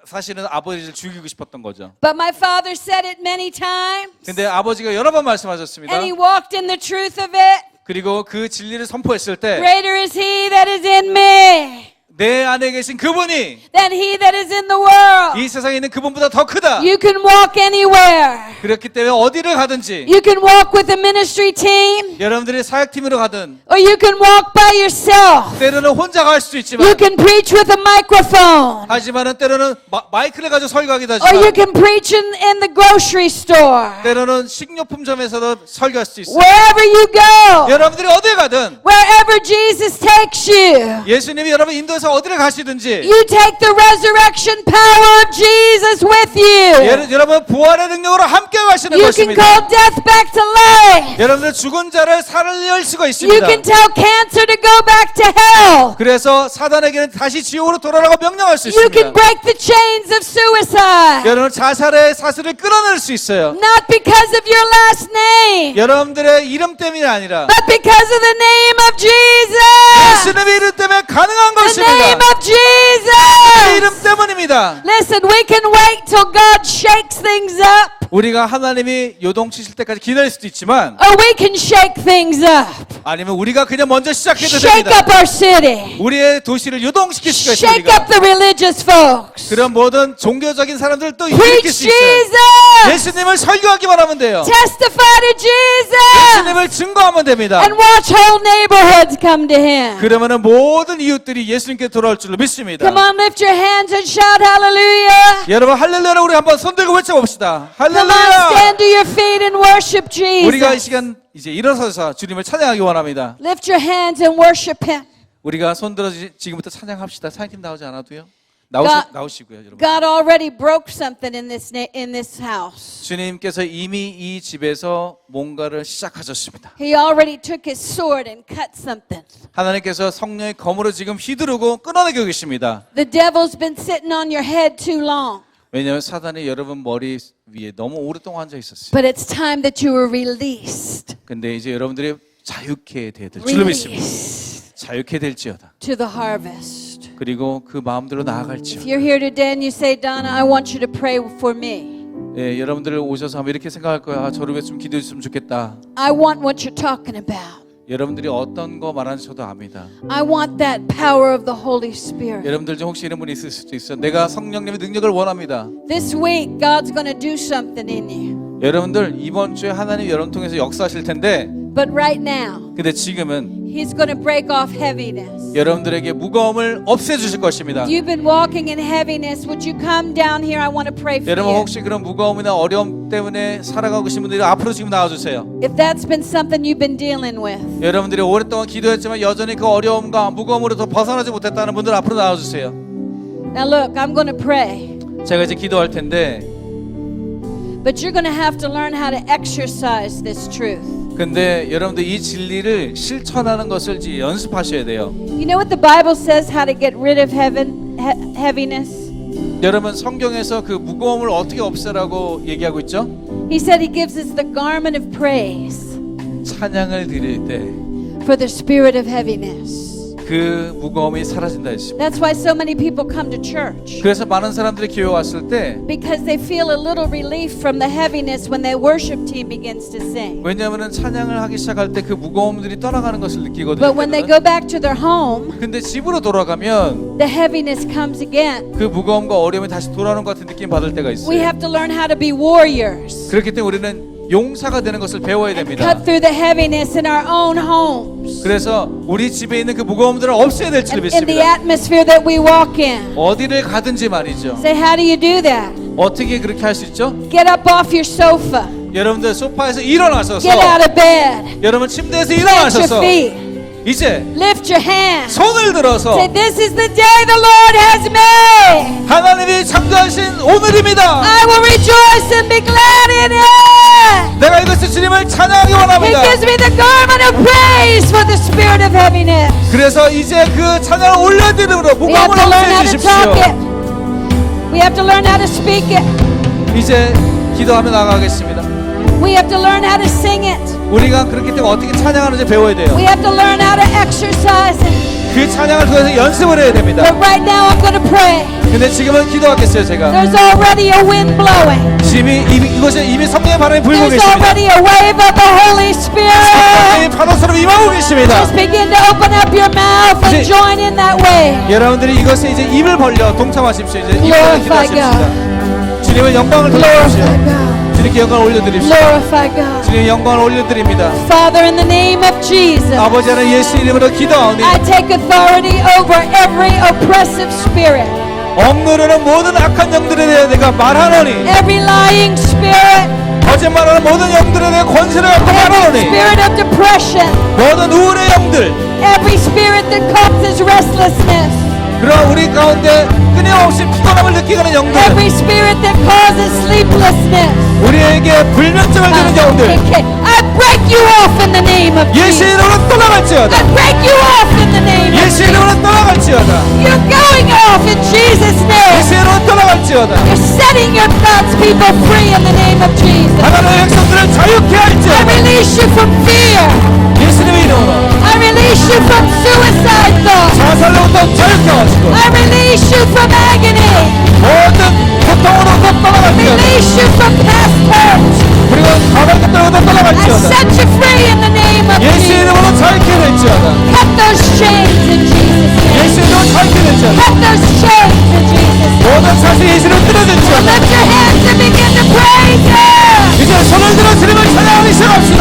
사실은 아버지를 죽이고 싶었던 거죠. But my father said it many times. 근데 아버지가 여러 번 말씀하셨습니다. And he walked in the truth of it. 그리고 그 진리를 선포했을 때 Greater is he that is in me 내 안에 계신 그분이 than he that is in the world. 이 세상에 있는 그분보다 더 크다. You can walk anywhere. 그렇기 때문에 어디를 가든지 You can walk with a ministry team, 여러분들이 사역팀으로 가든 or you can walk by yourself. 때로는 혼자 갈 수도 You 있지만 can preach with a microphone, 하지만은 때로는 마이크를 가지고 설교하기도 or you 하지만 can preach in the grocery store. 때로는 식료품점에서도 설교할 수 있어요. Wherever you go, 여러분들이 어디에 가든 wherever Jesus takes you, 예수님이 여러분 인도에서 어디를 가시든지 you take the resurrection power of Jesus with you. 여러분 부활의 능력으로 함께 가시는 You can 것입니다. call death back to life. 여러분들 죽은 자를 살릴 수가 You 있습니다. can tell cancer to go back to hell. 그래서 사단에게는 다시 지옥으로 돌아가라고 명령할 수 You can 있습니다. break the chains of suicide. 여러분 자살의 사슬을 끊어낼 수 있어요. Not because of your last name, 여러분들의 이름 때문이 아니라 but because of the name of Jesus. 예수님의 이름 때문에 가능한 The name 것입니다. of 그 Jesus. 이름 때문입니다. Listen, we can wait till God shakes things up, 우리가 하나님이 요동치실 때까지 기다릴 수도 있지만 or we can shake things up. 아니면 우리가 그냥 먼저 시작해도 Shake 됩니다. up our city. 우리의 도시를 요동시킬 수가 Shake 있습니다. up the religious folks. 그런 모든 종교적인 사람들을 또 일으킬 Preach 수 있어요. Jesus. 예수님을 설교하기만 하면 돼요. Testify to Jesus. 예수님을 증거하면 됩니다. And watch whole neighborhoods come to Him. 그러면은 모든 이웃들이 예수님께 돌아올 줄로 믿습니다. Come on, lift your hands and shout hallelujah. 여러분 할렐루야를 우리 한번 손들고 외쳐봅시다. Come on, 할렐루야. stand to your feet and worship 우리가 이 Jesus. 시간 이제 일어서서 주님을 찬양하기 원합니다. Lift your hands and worship Him. 우리가 손들어 지금부터 찬양합시다. 찬양팀 나오지 않아도요. God- 나오시고요, 여러분. God already broke something in this house. 주님께서 이미 이 집에서 뭔가를 시작하셨습니다. He already took His sword and cut something. 하나님께서 성령의 검으로 지금 휘두르고 끊어내고 계십니다. The devil's been sitting on your head too long, 왜냐하면 사단이 여러분 머리 위에 너무 오랫동안 앉아 있었어요. but it's time that you were released. 근데 이제 여러분들이 자유케 될 줄로 믿습니다. Released 자유케 될지어다. to the harvest. 그리고 그 마음대로 나아갈지어다. If you're here today and you say, Donna, I want you to pray for me. 예, 여러분들 오셔서 한번 이렇게 생각할 거야. 저를 위해 좀 기도해 줬으면 좋겠다. I want what you're talking about. 여러분들이 어떤 거 말하는지 저도 압니다. I want that power of the Holy Spirit. 여러분들 중 혹시 이런 분이 있을 수도 있어. 내가 성령님의 능력을 원합니다. This week, God's going to do something in you. 여러분들 이번 주에 하나님 여러분 통해서 역사하실 텐데, But right now, 근데 지금은 He's going to break off heaviness. 여러분들에게 무거움을 없애주실 것입니다. You've been walking in heaviness. Would you come down here? I want to pray for 여러분 you. 혹시 그런 무거움이나 어려움 때문에 살아가고 계신 분들이 앞으로 지금 나와주세요. If that's been something you've been dealing with, 여러분들이 오랫동안 기도했지만 여전히 그 어려움과 무거움으로 더 벗어나지 못했다는 분들 앞으로 나와주세요. now look, I'm going to pray. 제가 이제 기도할 텐데, But you're going to have to learn how to exercise this truth. 근데 여러분들 이 진리를 실천하는 것을 이제 연습하셔야 돼요. You know what the Bible says how to get rid of heaviness? 여러분 성경에서 그 무거움을 어떻게 없애라고 얘기하고 있죠? He said He gives us the garment of praise 찬양을 드릴 때 for the spirit of heaviness. 그 무거움이 사라진다 했습니다. That's why so many people come to church. 그래서 많은 사람들이 교회 왔을 때, Because they feel a little relief from the heaviness when their worship team begins to sing. 왜냐하면 찬양을 하기 시작할 때 그 무거움들이 떠나가는 것을 느끼거든요. But when they go back to their home, 근데 집으로 돌아가면 the heaviness comes again. 그 무거움과 어려움이 다시 돌아오는 것 같은 느낌 받을 때가 We 있어요. have to learn how to be warriors. 그렇기 때문에 우리는 용사가 되는 것을 배워야 됩니다. Cut through the heaviness in our own homes. 그래서 우리 집에 있는 그 무거움들을 없애야 될 줄 In the 믿습니다. atmosphere that we walk in. 어디를 가든지 말이죠. Say, how do you do that? 어떻게 그렇게 할 수 있죠? Get up off your sofa. 여러분들 소파에서 일어나셔서 Get out of bed. 여러분 침대에서 Plant your 일어나셔서 feet. 이제 Lift your hands. 손을 들어서 Say, this is the day the Lord has made. 하나님이 창조하신 오늘입니다. I will rejoice and be glad in it. 내가 이것을 주님을 찬양하기 He 원합니다. gives me the garment of praise for the spirit of heaviness. 그래서 이제 그 찬양을 올려드림으로 We have 무거움을 to learn how 없애 to talk 주십시오. it. We have to learn how to speak it. 이제 기도하며 나가겠습니다. We have to learn how to sing it. 우리가 그렇기 때문에 어떻게 찬양하는지 배워야 돼요. We have to learn how to exercise it. 그 찬양을 통해서 연습을 해야 됩니다. But right now I'm going to pray. 근데 지금은 기도하겠어요. 제가 There's already a wind blowing. 이곳에 이미 성령의 바람이 불고 There's 계십니다. already a wave of the Holy Spirit. 성령의 파도처럼 임하고 계십니다. Just begin to open up your mouth and 이제- join in that wave. 여러분들이 이것에 이제 입을 벌려 동참하십시오. 이제 입을 벌려 Glorify 기도하십시다. 주님의 영광을 돌려주십시오. God. 주님께 영광을 올려드립시오. Glorify God. 주님의 영광을 올려드립니다. Father, in the name of Jesus, 아버지 하나님 예수 이름으로 기도하오니 I take authority over every oppressive spirit, 억누르는 모든 악한 영들에 대해 내가 말하노니 every lying spirit, 거짓말하는 모든 영들에 대해 권세를 갖고 every 말하노니 spirit of depression, 모든 우울의 영들 every spirit that causes restlessness, 그러나 우리 가운데 끊임없이 피곤함을 느끼는 영들 every spirit that causes sleeplessness. 우리에게 불면증을 주는 영들 I break you off in the name of 예수 Jesus. 이름으로 떠나갈지어다. I break you off in the name of 예수 Jesus. 이름으로 떠나갈지어다. You're going off in Jesus' name. 예수 이름으로 떠나갈지어다. You're setting your God's people free in the name of Jesus. 하나님의 백성들을 자유케 I 할지어다. release you from fear. 예수님의 이름으로 I release you from suicide thoughts. 자살로부터 자유케 하시고 I release you from agony. 모든 고통으로부터 떠나갈지어다. Release you from past hurt. 그리고 과거의 것들로부터 I 떠나갈지어다. set you free in the name of 예수 Jesus. 이름으로 자유케 될지어다. Cut those chains in Jesus' name. 예수 이름으로 자유케 될지어다. Cut those chains in Jesus' name. 모든 사실 예수를 끊어질지어다. Lift your hands and begin to praise Him. 이제 손을 들어 주님을 찬양하기 시작합시다.